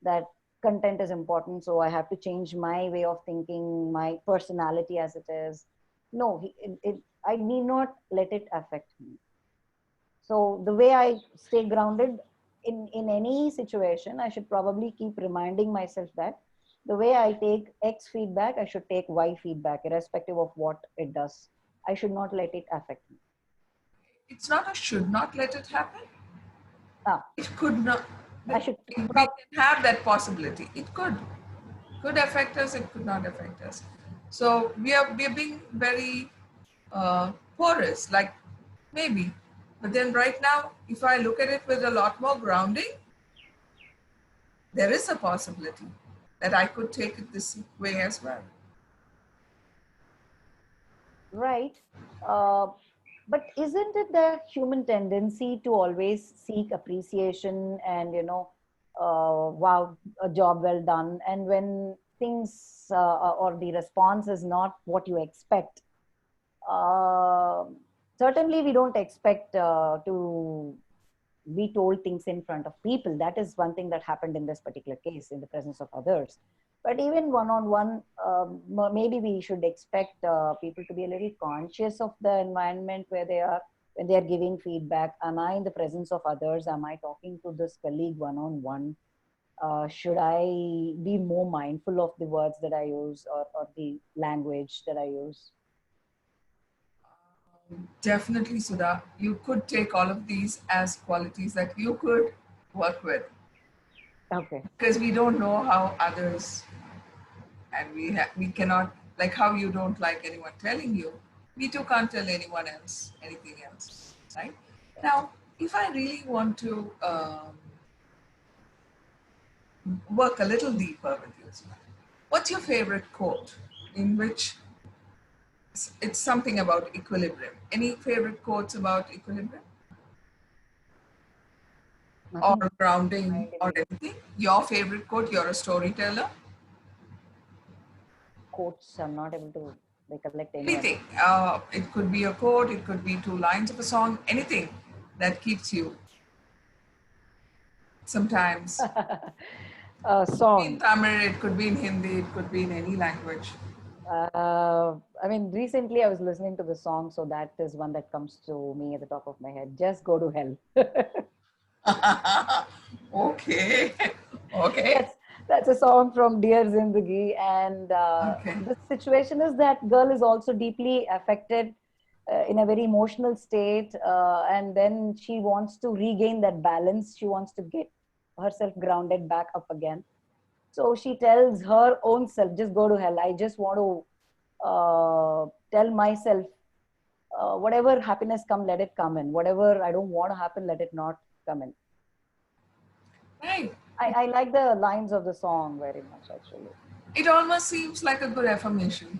that content is important, so I have to change my way of thinking, my personality as it is. No, I need not let it affect me. So the way I stay grounded in any situation, I should probably keep reminding myself that the way I take X feedback, I should take Y feedback, irrespective of what it does. I should not let it affect me. It's not a should not let it happen. It could not. I should. We can have that possibility. It could affect us. It could not affect us. So we are being very porous, like maybe. But then right now, if I look at it with a lot more grounding, there is a possibility that I could take it this way as well. right. Uh, but isn't it the human tendency to always seek appreciation and, wow, a job well done? And when things or the response is not what you expect, uh, certainly we don't expect to be told things in front of people. That is one thing that happened in this particular case in the presence of others. But even one on one, maybe we should expect people to be a little conscious of the environment where they are when they are giving feedback. Am I in the presence of others? Am I talking to this colleague one on one? Should I be more mindful of the words that I use, or the language that I use? Definitely, Sudha. You could take all of these as qualities that you could work with, Okay. because we don't know how others, and we cannot, like how you don't like anyone telling you, we too can't tell anyone else anything else, right? Now, if I really want to work a little deeper with you, Sudha, what's your favorite quote in which it's something about equilibrium? Any favorite quotes about equilibrium or Nothing grounding mind or immediate. anything? Your favorite quote? You're a storyteller. Quotes, I'm not able to recollect any other. Anything. It could be a quote. It could be two lines of a song. Anything that keeps you. Sometimes in Song. Tamil, it could be in Hindi, it could be in any language. I mean, recently I was listening to the song, so that is one that comes to me at the top of my head. Just go to hell. Okay. Okay. That's a song from Dear Zindagi, and Okay. the situation is that girl is also deeply affected in a very emotional state, and then she wants to regain that balance. She wants to get herself grounded back up again. So she tells her own self, just go to hell. I just want to tell myself, whatever happiness come, let it come in. Whatever I don't want to happen, let it not come in. Right. I like the lines of the song very much, actually. It almost seems like a good affirmation.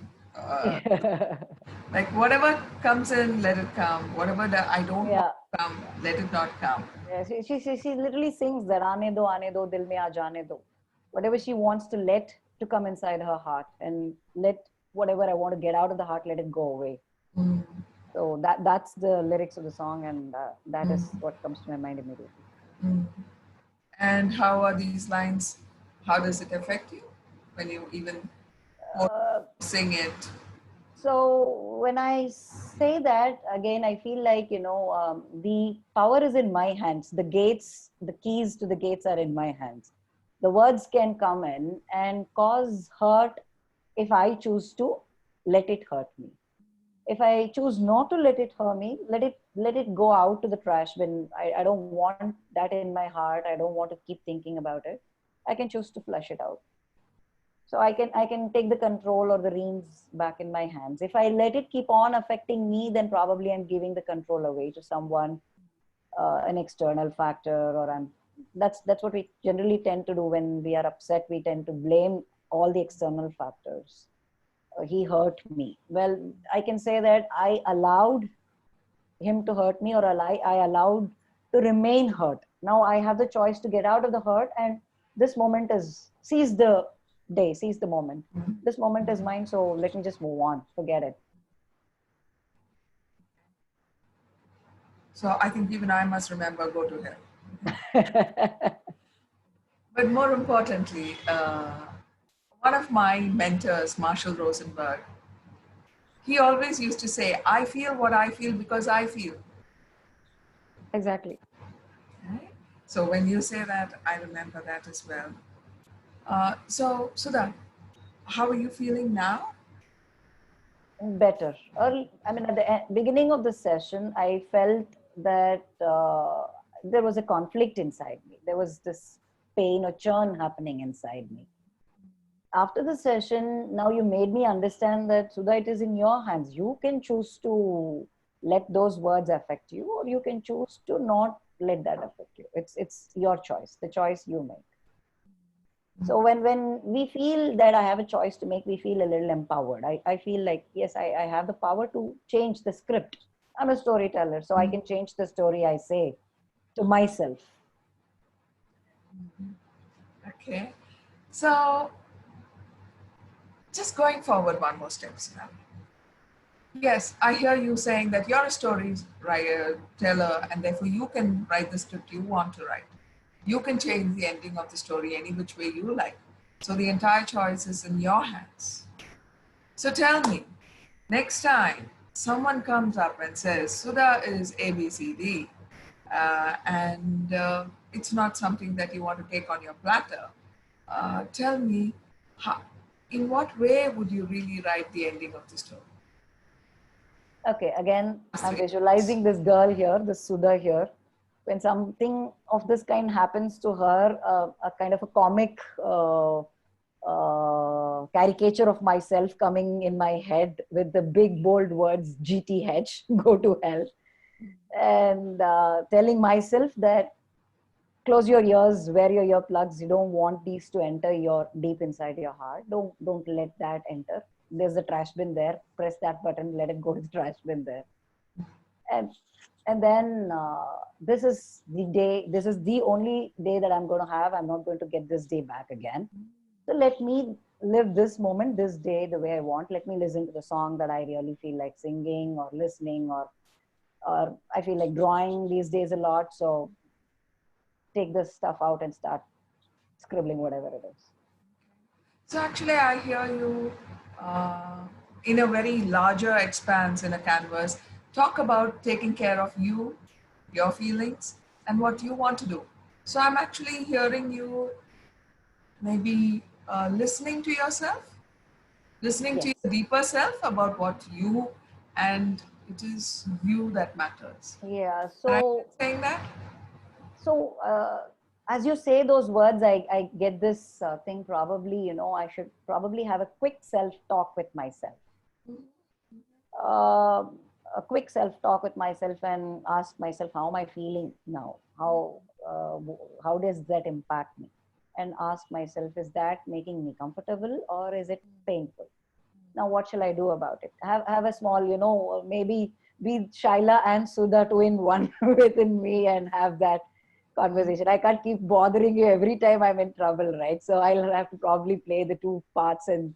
Like whatever comes in, let it come. Whatever that I don't want Yeah. to come, let it not come. Yeah, she literally sings that aane do, dil mein aa jaane do. Whatever she wants to let to come inside her heart, and let whatever I want to get out of the heart, let it go away. Mm. So that's the lyrics of the song, and that Mm. is what comes to my mind immediately. Mm. And how are these lines? How does it affect you when you even sing it? So when I say that again, I feel like, the power is in my hands. The gates, the keys to the gates are in my hands. The words can come in and cause hurt if I choose to let it hurt me. If I choose not to let it hurt me, let it go out to the trash bin. I don't want that in my heart. I don't want to keep thinking about it. I can choose to flush it out. So I can take the control or the reins back in my hands. If I let it keep on affecting me, then probably I'm giving the control away to someone, an external factor, or that's what we generally tend to do when we are upset. We tend to blame all the external factors. He hurt me. Well, I can say that I allowed him to hurt me, or I allowed to remain hurt. Now I have the choice to get out of the hurt, and this moment is seize the day, seize the moment. This moment is mine, so let me just move on, forget it. So I think even I must remember go to hell. But more importantly, one of my mentors, Marshall Rosenberg, he always used to say, I feel what I feel because I feel. Exactly. Right? So when you say that, I remember that as well. So, Sudha, how are you feeling now? Better. I mean, at the beginning of the session, I felt that there was a conflict inside me. There was this pain or churn happening inside me. After the session, now you made me understand that, Sudha, it is in your hands. You can choose to let those words affect you, or you can choose to not let that affect you. It's your choice, the choice you make. So when we feel that I have a choice to make, we feel a little empowered. I feel like, yes, I have the power to change the script. I'm a storyteller, so I can change the story I say to myself. Okay. So just going forward one more step, Sunal. Yes, I hear you saying that you're a storyteller and therefore you can write the script you want to write. You can change the ending of the story any which way you like. So the entire choice is in your hands. So tell me, next time someone comes up and says, Sudha is ABCD, and it's not something that you want to take on your platter, tell me, how, in what way would you really write the ending of the story? Okay, again, I'm visualizing this girl here, this Sudha here. When something of this kind happens to her, a kind of a comic caricature of myself coming in my head with the big bold words GTH, go to hell, and telling myself that close your ears, wear your earplugs. You don't want these to enter your deep inside your heart. Don't let that enter. There's a trash bin there. Press that button. Let it go to the trash bin there. And then this is the day. This is the only day that I'm going to have. I'm not going to get this day back again. So let me live this moment, this day, the way I want. Let me listen to the song that I really feel like singing or listening, or I feel like drawing these days a lot. So take this stuff out and start scribbling whatever it is. So actually, I hear you in a very larger expanse in a canvas talk about taking care of you, your feelings, and what you want to do. So I'm actually hearing you maybe listening to yourself, listening to your deeper self about what you, and it is you that matters. Yeah. Right? So Saying that? so as you say those words, I get this thing. Probably, I should probably have a quick self-talk with myself. uh, a quick self-talk with myself and ask myself, how am I feeling now? How does that impact me? And ask myself, is that making me comfortable or is it painful? Now, what shall I do about it? Have a small, maybe be Shyla and Sudha two in one within me and have that conversation. I can't keep bothering you every time I'm in trouble, right? So I'll have to probably play the two parts and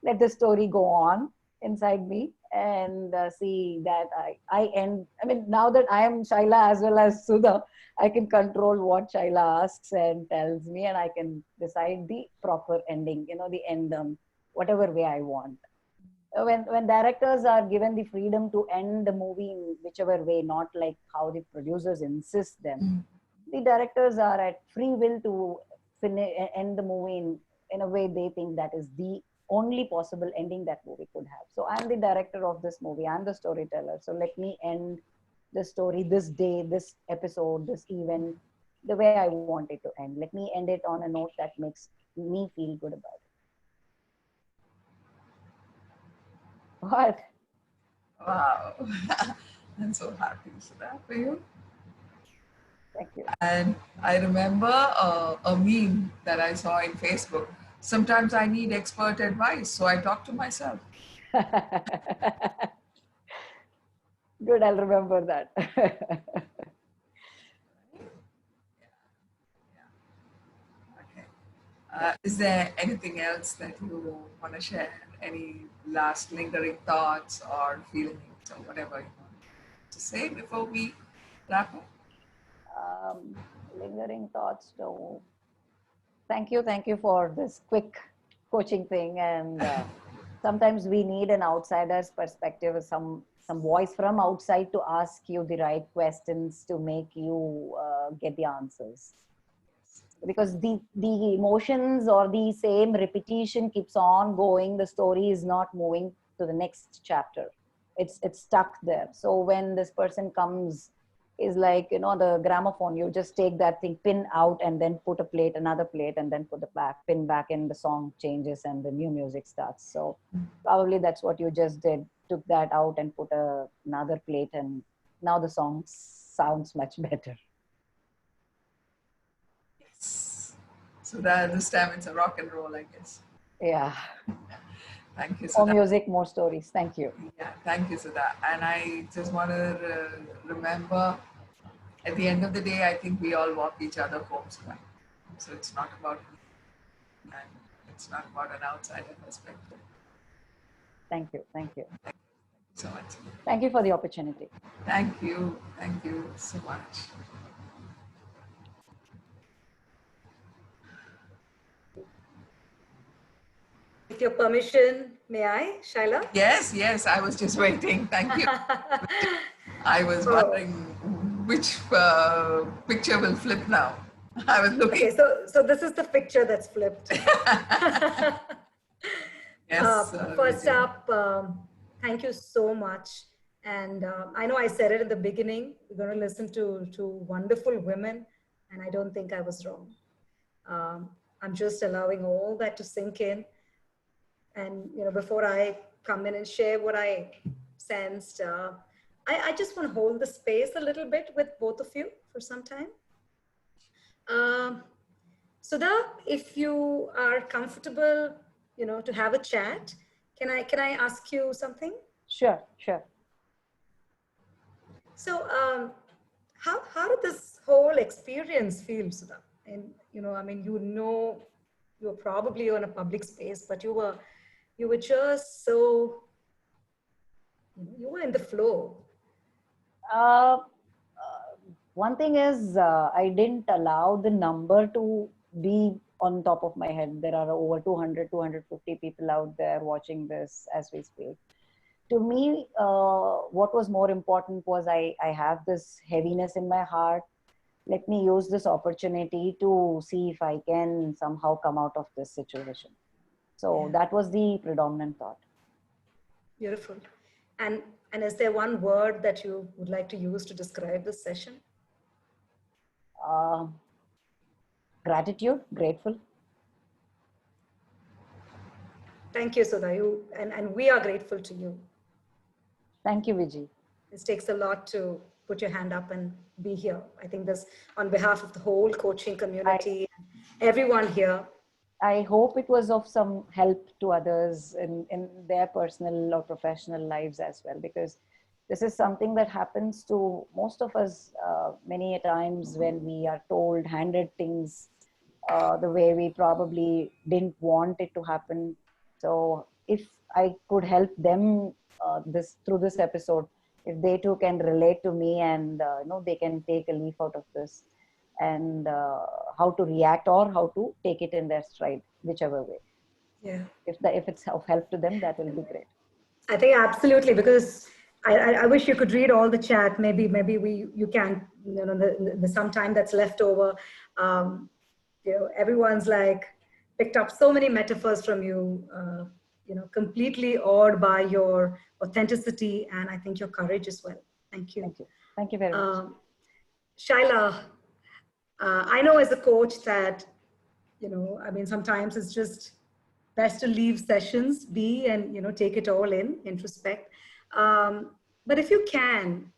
let the story go on inside me and see that I end. I mean, now that I am Shyla as well as Sudha, I can control what Shyla asks and tells me, and I can decide the proper ending, the end, whatever way I want. When directors are given the freedom to end the movie in whichever way, not like how the producers insist them, the directors are at free will to end the movie in a way they think that is the only possible ending that movie could have. So I'm the director of this movie. I'm the storyteller. So let me end the story this day, this episode, this event, the way I want it to end. Let me end it on a note that makes me feel good about it. What? Wow. I'm so happy for that for you. Thank you. And I remember a meme that I saw in Facebook. Sometimes I need expert advice, so I talk to myself. Good, I'll remember that. Okay. Is there anything else that you want to share? Any last lingering thoughts or feelings or whatever you want to say before we wrap up? Lingering thoughts. No. Thank you for this quick coaching thing. And sometimes we need an outsider's perspective, some voice from outside to ask you the right questions to make you get the answers. Because the emotions or the same repetition keeps on going, the story is not moving to the next chapter. It's stuck there. So when this person comes, is like, the gramophone, you just take that thing, pin out, and then put a plate, another plate, and then put the pin back in, the song changes and the new music starts. So probably that's what you just did, took that out and put another plate, and now the song sounds much better. Yes. So that this time it's a rock and roll, I guess. Yeah. Thank you, More Sudha. music, more stories. Thank you. Yeah, thank you, Sudha. And I just want to remember, at the end of the day, I think we all walk each other home, Sudha. So it's not about me, and it's not about an outsider perspective. Thank you. Thank you. Thank you so much. Thank you for the opportunity. Thank you. Thank you so much. With your permission, may I, Shaila? Yes, yes, I was just waiting. Thank you. I was wondering which picture will flip now. I was looking. Okay, so this is the picture that's flipped. Yes. First up, thank you so much. And I know I said it in the beginning, we're going to listen to wonderful women, and I don't think I was wrong. I'm just allowing all that to sink in. And, you know, before I come in and share what I sensed, I just want to hold the space a little bit with both of you for some time. Sudha, if you are comfortable, you know, to have a chat, can I ask you something? Sure, sure. So, how did this whole experience feel, Sudha? And you know, I mean, you were probably on a public space, but you were just so, you were in the flow. One thing is, I didn't allow the number to be on top of my head. There are over 200, 250 people out there watching this as we speak. To me, what was more important was I have this heaviness in my heart. Let me use this opportunity to see if I can somehow come out of this situation. So that was the predominant thought. Beautiful. And is there one word that you would like to use to describe this session? Gratitude, grateful. Thank you, Sudha. And we are grateful to you. Thank you, Vijay. This takes a lot to put your hand up and be here. I think this, on behalf of the whole coaching community, everyone here. I hope it was of some help to others in their personal or professional lives as well, because this is something that happens to most of us many times when we are told, handed things the way we probably didn't want it to happen. So if I could help them through this episode, if they too can relate to me and you know, they can take a leaf out of this and how to react or how to take it in their stride, whichever way. Yeah. If it's of help to them, that will be great. I think absolutely, because I wish you could read all the chat. Maybe you can, you know, the some time that's left over. You know, everyone's like picked up so many metaphors from you. You know, completely awed by your authenticity and I think your courage as well. Thank you. Thank you. Thank you very much. Shaila, I know as a coach that, you know, I mean, sometimes it's just best to leave sessions be and, you know, take it all in, introspect. But if you can,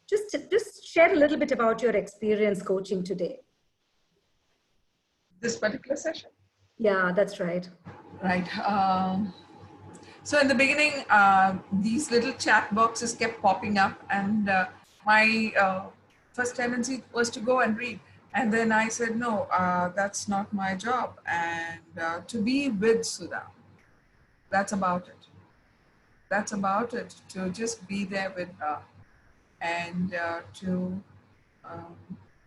just share a little bit about your experience coaching today. This particular session? Yeah, that's right. Right. So in the beginning, these little chat boxes kept popping up, and my first tendency was to go and read. And then I said, no, that's not my job. And to be with Sudha, that's about it. That's about it, to just be there with her and to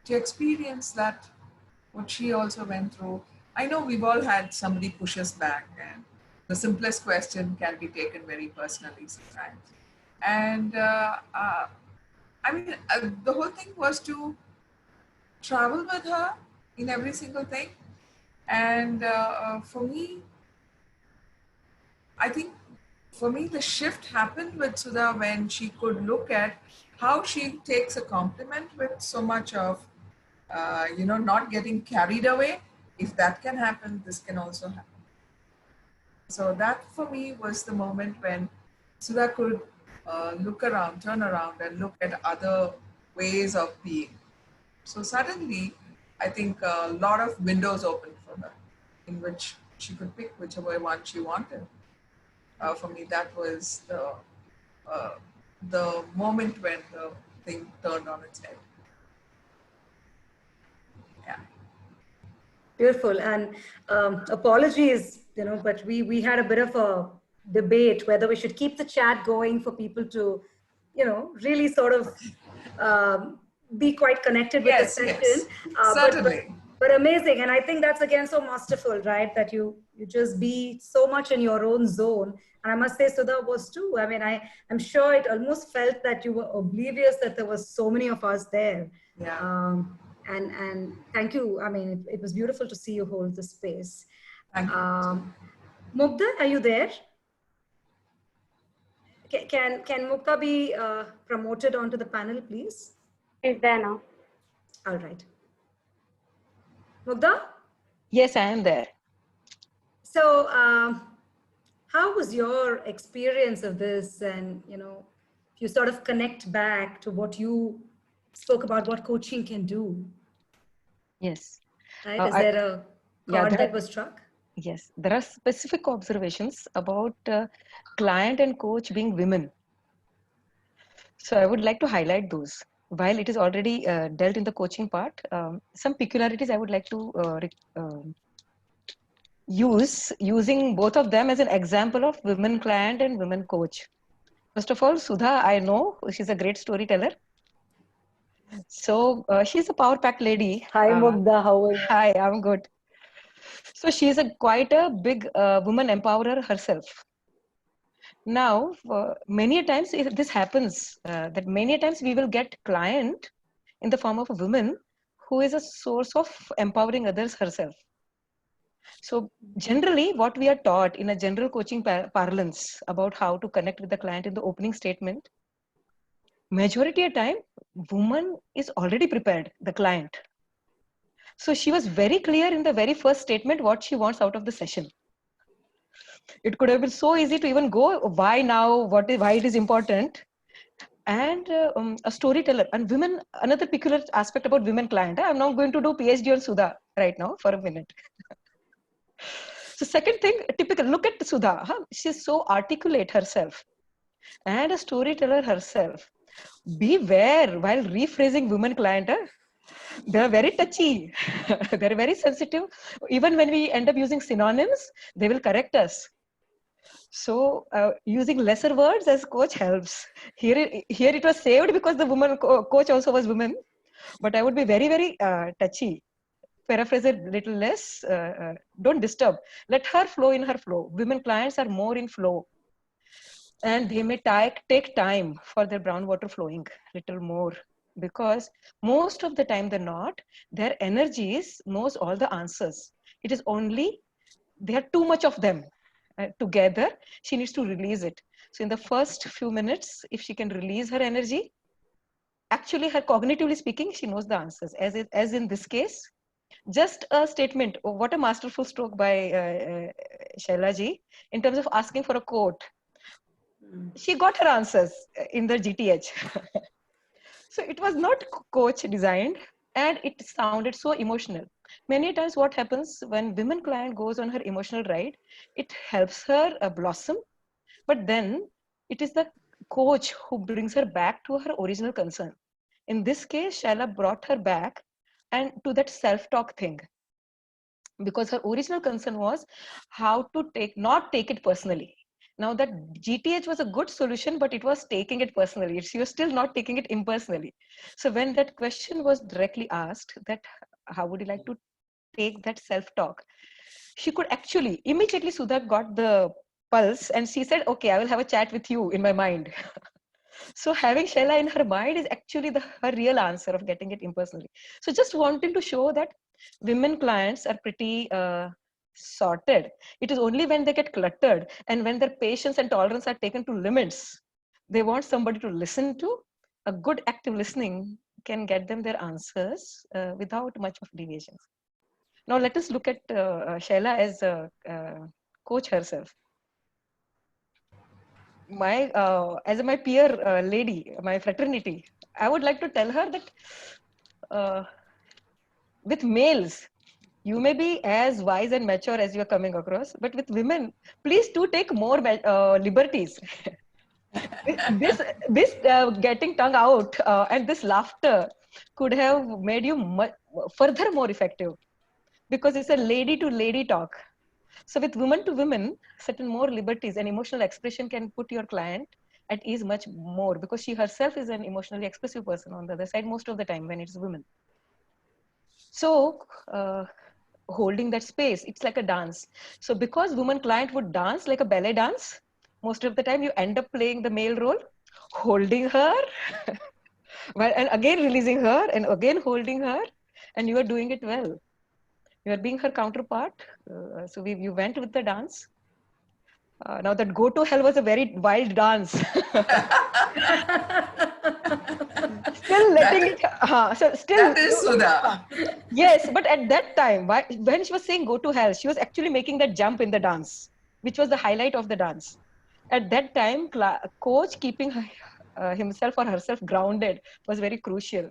experience that, what she also went through. I know we've all had somebody push us back, and the simplest question can be taken very personally sometimes. And I mean, the whole thing was to travel with her in every single thing. And for me, I think for me, the shift happened with Sudha when she could look at how she takes a compliment with so much of, you know, not getting carried away. If that can happen, this can also happen. So that for me was the moment when Sudha could look around, turn around and look at other ways of being. So suddenly I think a lot of windows opened for her in which she could pick whichever one she wanted. For me, that was the moment when the thing turned on its head. Yeah. Beautiful. And apologies, but we had a bit of a debate whether we should keep the chat going for people to, really sort of be quite connected with the Yes, session. yes, But certainly. but amazing. And I think that's again so masterful, right? That you just be so much in your own zone. And I must say Sudha was too. I mean, I'm sure it almost felt that you were oblivious that there was so many of us there. Yeah. And thank you. I mean, it was beautiful to see you hold the space. Thank you. Mughda, are you there? Can Mughda be promoted onto the panel, please? Is there now? All right. Mughda? Yes, I am there. So how was your experience of this? And, if you sort of connect back to what you spoke about, what coaching can do. Yes. Right? Is there a chord that was struck? Yes, there are specific observations about client and coach being women. So I would like to highlight those. While it is already dealt in the coaching part, some peculiarities I would like to using both of them as an example of women client and women coach. First of all, Sudha, I know she's a great storyteller. So she's a power-packed lady. Hi, Mughda. How are you? Hi, I'm good. So she's quite a big woman empowerer herself. Now, many times if this happens, that many times we will get client in the form of a woman who is a source of empowering others herself. So generally what we are taught in a general coaching parlance about how to connect with the client in the opening statement, majority of time, woman is already prepared, the client. So she was very clear in the very first statement what she wants out of the session. It could have been so easy to even go, why now, why it is important. And a storyteller. And women, another peculiar aspect about women client. I'm not going to do PhD on Sudha right now for a minute. So second thing, typical, look at Sudha. Huh? She's so articulate herself and a storyteller herself. Beware while rephrasing women client. Huh? They're very touchy. They're very sensitive. Even when we end up using synonyms, they will correct us. So using lesser words as coach helps. Here it was saved because the woman coach also was woman. But I would be very, very touchy. Paraphrase it a little less. Don't disturb. Let her flow in her flow. Women clients are more in flow. And they may take time for their brown water flowing a little more. Because most of the time they're not, their energies knows all the answers. It is only, there are too much of them together, she needs to release it. So in the first few minutes, if she can release her energy, actually her cognitively speaking, she knows the answers. As in this case, just a statement, oh, what a masterful stroke by Shaila ji, in terms of asking for a quote. She got her answers in the GTH. So it was not coach designed and it sounded so emotional. Many times what happens when women client goes on her emotional ride, it helps her blossom, but then it is the coach who brings her back to her original concern. In this case, Shaila brought her back and to that self-talk thing, because her original concern was how to not take it personally. Now that GTH was a good solution, but it was taking it personally. She was still not taking it impersonally. So when that question was directly asked, that how would you like to take that self-talk, she could actually, immediately Sudha got the pulse and she said, okay, I will have a chat with you in my mind. So having Shaila in her mind is actually her real answer of getting it impersonally. So just wanting to show that women clients are pretty sorted. It is only when they get cluttered and when their patience and tolerance are taken to limits, they want somebody to listen to. A good active listening can get them their answers without much of deviations. Now let us look at Shaila as a coach herself. As my peer lady, my fraternity, I would like to tell her that with males, you may be as wise and mature as you're coming across, but with women, please do take more liberties. this getting tongue out and this laughter could have made you further more effective, because it's a lady to lady talk. So with women to women, certain more liberties and emotional expression can put your client at ease much more, because she herself is an emotionally expressive person on the other side most of the time when it's women. So holding that space, it's like a dance. So because woman client would dance like a ballet dance, most of the time you end up playing the male role, holding her well, and again releasing her and again holding her, and you are doing it well. You are being her counterpart. So you went with the dance. Now that go to hell was a very wild dance. Still letting it. So still. That is Sudha. Yes, but at that time, when she was saying go to hell, she was actually making that jump in the dance, which was the highlight of the dance. At that time, coach keeping himself or herself grounded was very crucial.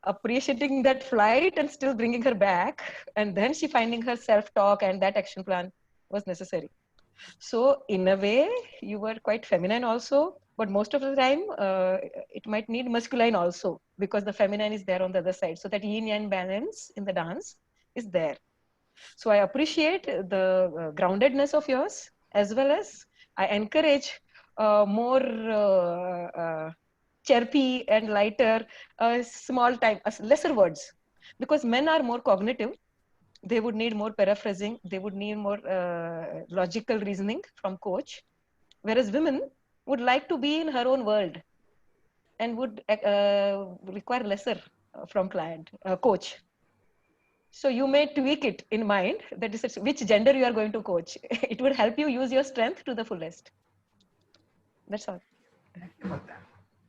Appreciating that flight and still bringing her back, and then she finding her self-talk and that action plan was necessary. So in a way, you were quite feminine also, but most of the time, it might need masculine also, because the feminine is there on the other side. So that yin yang balance in the dance is there. So I appreciate the groundedness of yours, as well as I encourage more chirpy and lighter, small time, lesser words, because men are more cognitive. They would need more paraphrasing. They would need more logical reasoning from coach, whereas women would like to be in her own world and would require lesser from client coach. So you may tweak it in mind that is which gender you are going to coach. It would help you use your strength to the fullest. That's all.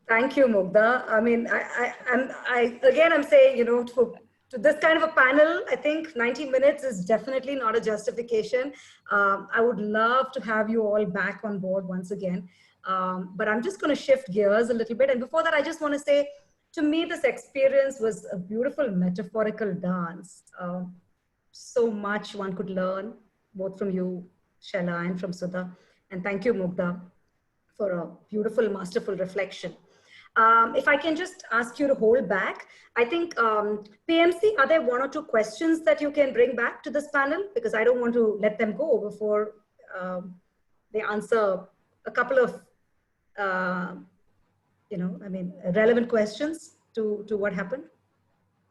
Thank you, Mughda. I mean, I'm saying, you know, to this kind of a panel, I think 90 minutes is definitely not a justification. I would love to have you all back on board once again. But I'm just going to shift gears a little bit. And before that, I just want to say, to me, this experience was a beautiful metaphorical dance. So much one could learn, both from you, Shaila, and from Sudha. And thank you, Mughda, for a beautiful, masterful reflection. If I can just ask you to hold back, I think PMC, are there one or two questions that you can bring back to this panel? Because I don't want to let them go before they answer a couple of, relevant questions to what happened.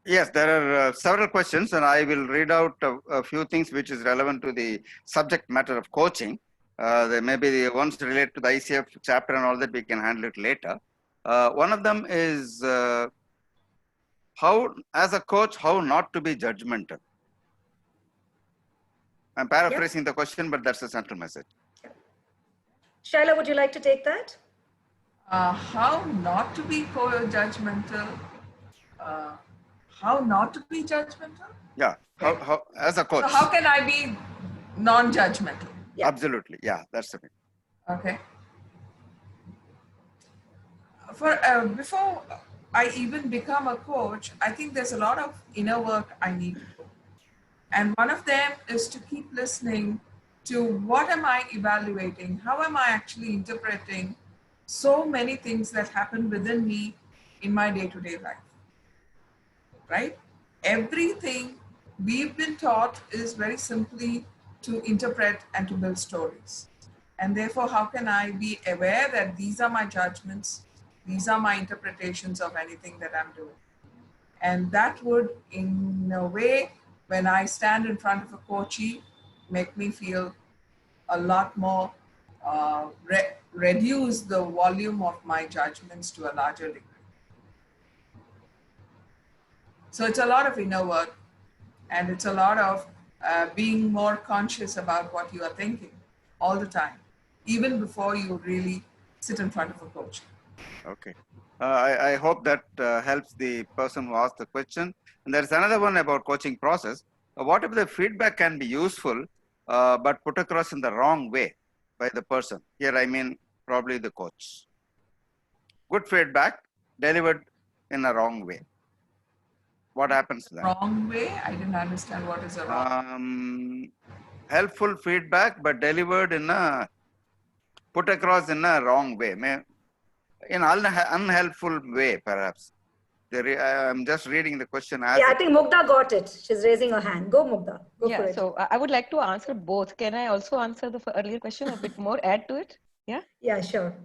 Yes, there are several questions, and I will read out a few things which is relevant to the subject matter of coaching. There may be the ones related to the ICF chapter and all that, we can handle it later. One of them is how, as a coach, how not to be judgmental. I'm paraphrasing the question, but that's the central message. Shaila, would you like to take that? How not to be judgmental? How not to be judgmental? Yeah, how as a coach. So how can I be non-judgmental? Yeah. Absolutely, yeah, that's the thing. Okay. Before I even become a coach, I think there's a lot of inner work I need to do. And one of them is to keep listening to what am I evaluating? How am I actually interpreting so many things that happen within me in my day-to-day life, right? Everything we've been taught is very simply to interpret and to build stories. And therefore, how can I be aware that these are my judgments, these are my interpretations of anything that I'm doing? And that would, in a way, when I stand in front of a coachee, make me feel a lot more, reduce the volume of my judgments to a larger degree. So it's a lot of inner work, and it's a lot of being more conscious about what you are thinking all the time, even before you really sit in front of a coach. Okay. I hope that helps the person who asked the question. And there's another one about coaching process. What if the feedback can be useful, but put across in the wrong way by the person? Here, I mean, probably the coach. Good feedback delivered in a wrong way. what happens then? Wrong way? I didn't understand what is a wrong. Helpful feedback, but delivered in a, put across in a wrong way, in unhelpful way, perhaps. I'm just reading the question as. Yeah, I think Mughda got it. She's raising her hand. Go, Mughda. Go for Yeah, it. so I would like to answer both. Can I also answer the earlier question a bit more, add to it? Yeah. Yeah, sure.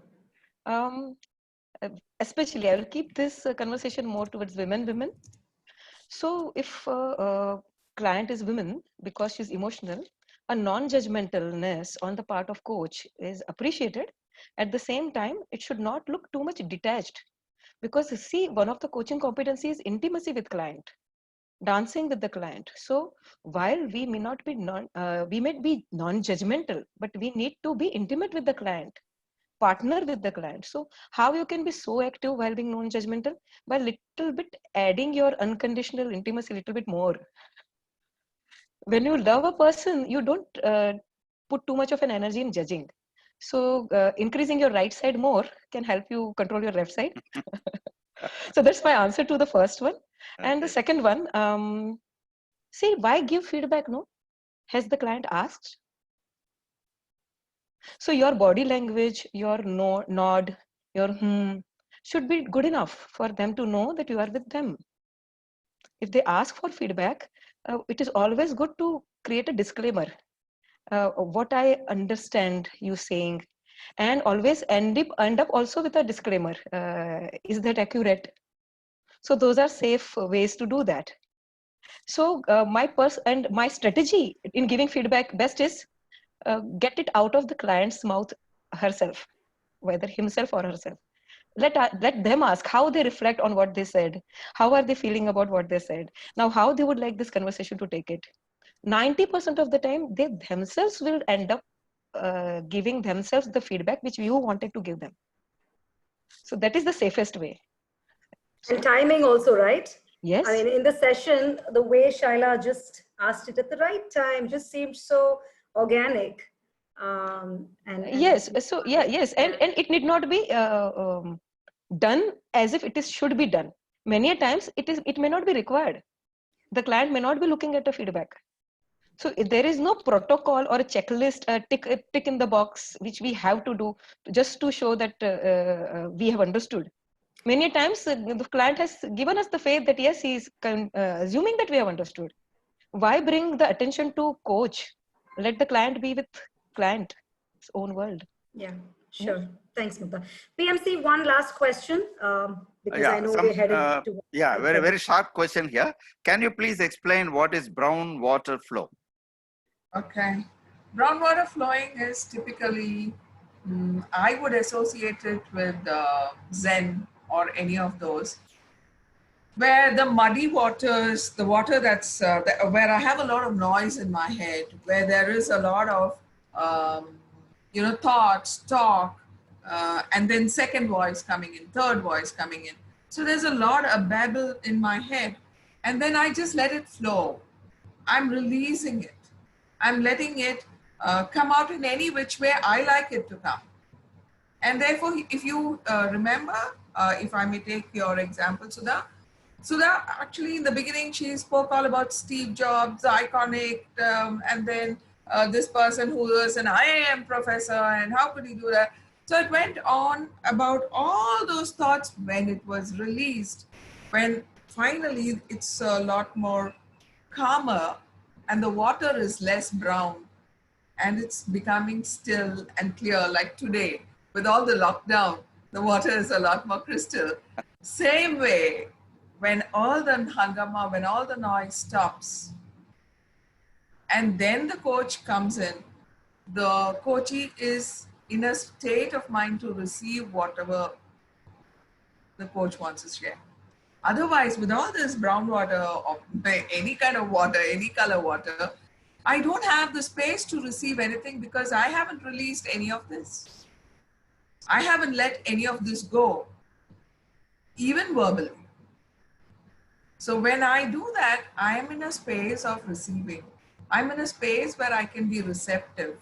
Especially, I will keep this conversation more towards women. So if a client is women because she's emotional, a non-judgmentalness on the part of coach is appreciated. At the same time, it should not look too much detached, because see, one of the coaching competencies is intimacy with client, dancing with the client. So while we may not be we may be non-judgmental, but we need to be intimate with the client, partner with the client. So how you can be so active while being non-judgmental? By little bit adding your unconditional intimacy a little bit more. When you love a person, you don't put too much of an energy in judging. So increasing your right side more can help you control your left side. So that's my answer to the first one. Okay. And the second one, see, why give feedback? No, has the client asked? So your body language, your nod, your should be good enough for them to know that you are with them. If they ask for feedback, it is always good to create a disclaimer. What I understand you saying, and always end up also with a disclaimer. Is that accurate? So those are safe ways to do that. So my strategy in giving feedback best is get it out of the client's mouth herself, whether himself or herself. Let them ask how they reflect on what they said. How are they feeling about what they said? Now, how they would like this conversation to take it. 90% of the time, they themselves will end up giving themselves the feedback which you wanted to give them. So that is the safest way. And timing also, right? Yes. I mean, in the session, the way Shyla just asked it at the right time just seemed so organic. Yes. So yeah, yes, and it need not be done as if it should be done. Many a times it may not be required. The client may not be looking at the feedback. So there is no protocol or a checklist, a tick in the box which we have to do just to show that we have understood. Many times the client has given us the faith that yes, he is assuming that we have understood. Why bring the attention to coach? Let the client be with client's own world. Yeah, sure. Yeah. Thanks, Mughda. PMC, one last question, because I know we're heading to. Yeah, very sharp question here. Can you please explain what is brown water flow? Okay. Brown water flowing is typically, I would associate it with Zen or any of those, where the muddy waters, the water that's, where I have a lot of noise in my head, where there is a lot of, thoughts, talk, and then second voice coming in, third voice coming in. So there's a lot of babble in my head, and then I just let it flow. I'm releasing it. I'm letting it come out in any which way I like it to come. And therefore, if you remember, if I may take your example, Sudha actually in the beginning, she spoke all about Steve Jobs, iconic, and then this person who was an IIM professor, and how could he do that? So it went on about all those thoughts when it was released, when finally it's a lot more calmer and the water is less brown and it's becoming still and clear. Like today, with all the lockdown, the water is a lot more crystal. Same way, when all the hangama, when all the noise stops, and then the coach comes in, the coachee is in a state of mind to receive whatever the coach wants to share. Otherwise, with all this brown water or any kind of water, any color water, I don't have the space to receive anything because I haven't released any of this. I haven't let any of this go, even verbally. So when I do that, I am in a space of receiving. I'm in a space where I can be receptive.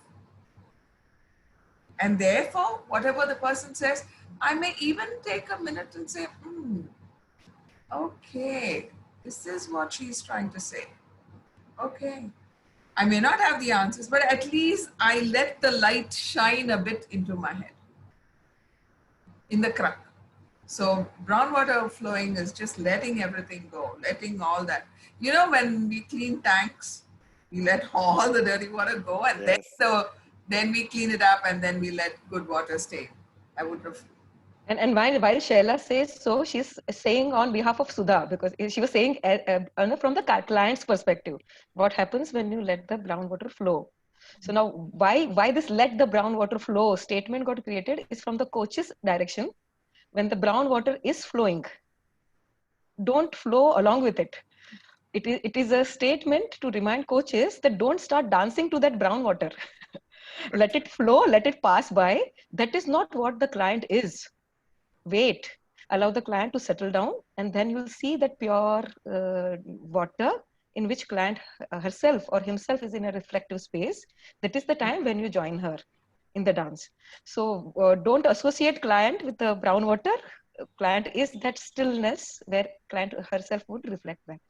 And therefore, whatever the person says, I may even take a minute and say, okay, Is this what she's trying to say? Okay. I may not have the answers, but at least I let the light shine a bit into my head, in the crack. So brown water flowing is just letting everything go, letting all that. You know, when we clean tanks, we let all the dirty water go, and Yes. then we clean it up, and then we let good water stay. I would have. And while Shaila says so, she's saying on behalf of Sudha, because she was saying from the client's perspective, what happens when you let the brown water flow. So now why this let the brown water flow statement got created is from the coach's direction. When the brown water is flowing, don't flow along with it. It is a statement to remind coaches that don't start dancing to that brown water. Let it flow, let it pass by. That is not what the client is. Wait, allow the client to settle down, and then you'll see that pure water in which client herself or himself is in a reflective space. That is the time when you join her in the dance. So don't associate client with the brown water. Client is that stillness where client herself would reflect back.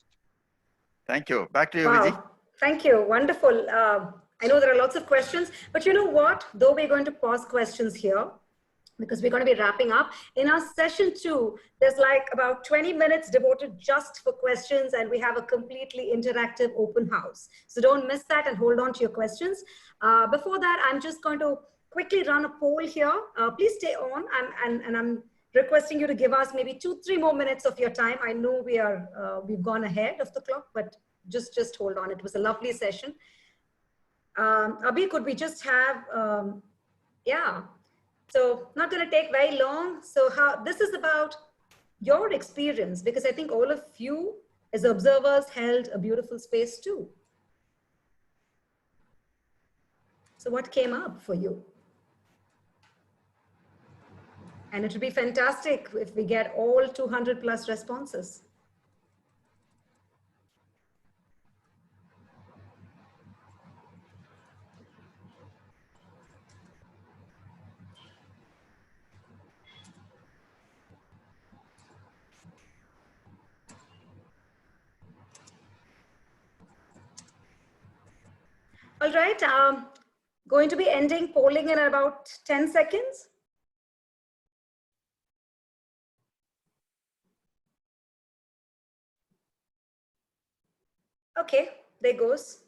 Thank you. Back to you, Viji. Wow, thank you, wonderful. I know there are lots of questions, but you know what? Though we're going to pause questions here, because we're going to be wrapping up. In our session 2, there's like about 20 minutes devoted just for questions, and we have a completely interactive open house. So don't miss that and hold on to your questions. Before that, I'm just going to quickly run a poll here. Please stay on, and I'm requesting you to give us maybe 2-3 more minutes of your time. I know we've gone ahead of the clock, but just hold on. It was a lovely session. Abhi, could we just have, yeah. So not going to take very long. So this is about your experience, because I think all of you as observers held a beautiful space too. So what came up for you? And it would be fantastic if we get all 200+ responses. All right, going to be ending polling in about 10 seconds. Okay, there goes.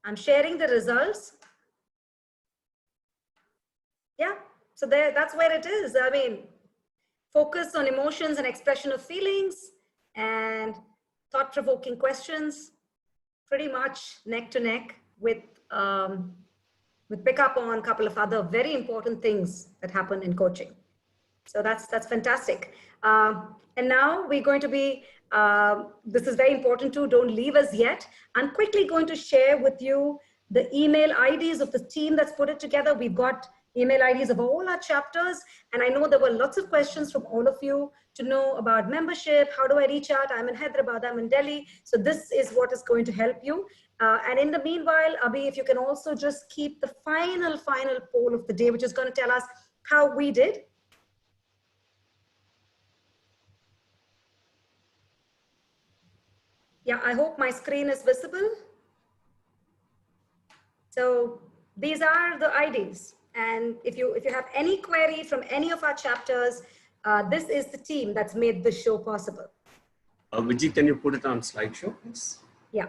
I'm sharing the results. Yeah, so that's where it is. I mean, focus on emotions and expression of feelings and thought-provoking questions, pretty much neck to neck with pick up on a couple of other very important things that happen in coaching. So that's fantastic. And now we're going to be, this is very important too, don't leave us yet. I'm quickly going to share with you the email IDs of the team that's put it together. We've got email IDs of all our chapters. And I know there were lots of questions from all of you to know about membership. How do I reach out? I'm in Hyderabad, I'm in Delhi. So this is what is going to help you. And in the meanwhile, Abhi, if you can also just keep the final poll of the day, which is going to tell us how we did. Yeah, I hope my screen is visible. So these are the IDs. And if you have any query from any of our chapters, this is the team that's made this show possible. Viji, can you put it on slideshow, please? Yeah.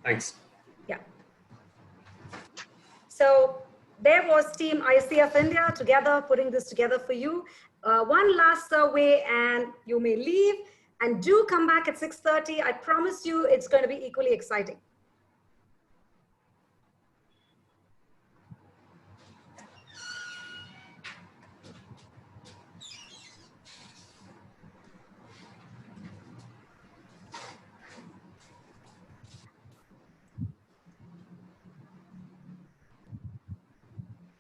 Thanks. Yeah. So there was Team ICF India together, putting this together for you. One last survey and you may leave, and do come back at 6:30. I promise you it's going to be equally exciting.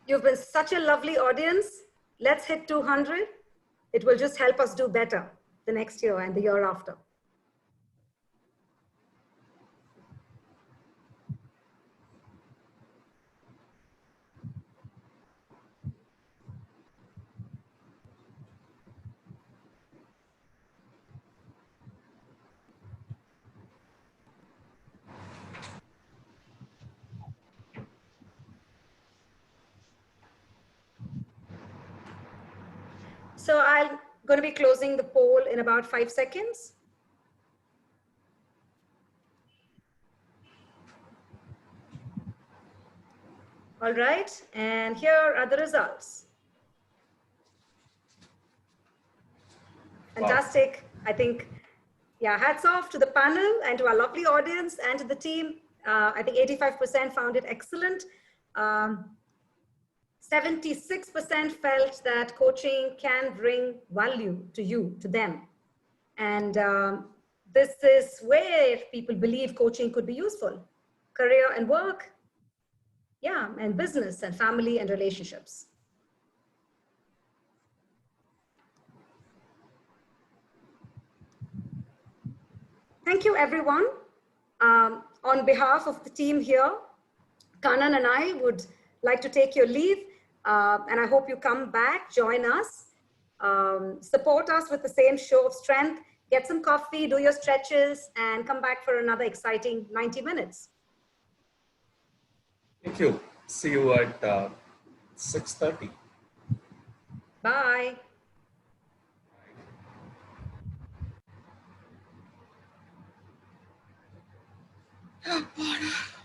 You've been such a lovely audience. Let's hit 200. It will just help us do better the next year and the year after. So I'm going to be closing the poll in about 5 seconds. All right, and here are the results. Fantastic. I think, yeah, hats off to the panel and to our lovely audience and to the team. I think 85% found it excellent. 76% felt that coaching can bring value to you, to them. And this is where people believe coaching could be useful. Career and work, yeah, and business and family and relationships. Thank you, everyone. On behalf of the team here, Kanan and I would like to take your leave, and I hope you come back, join us, support us with the same show of strength, get some coffee, do your stretches, and come back for another exciting 90 minutes. Thank you. See you at 6:30. Bye. Oh,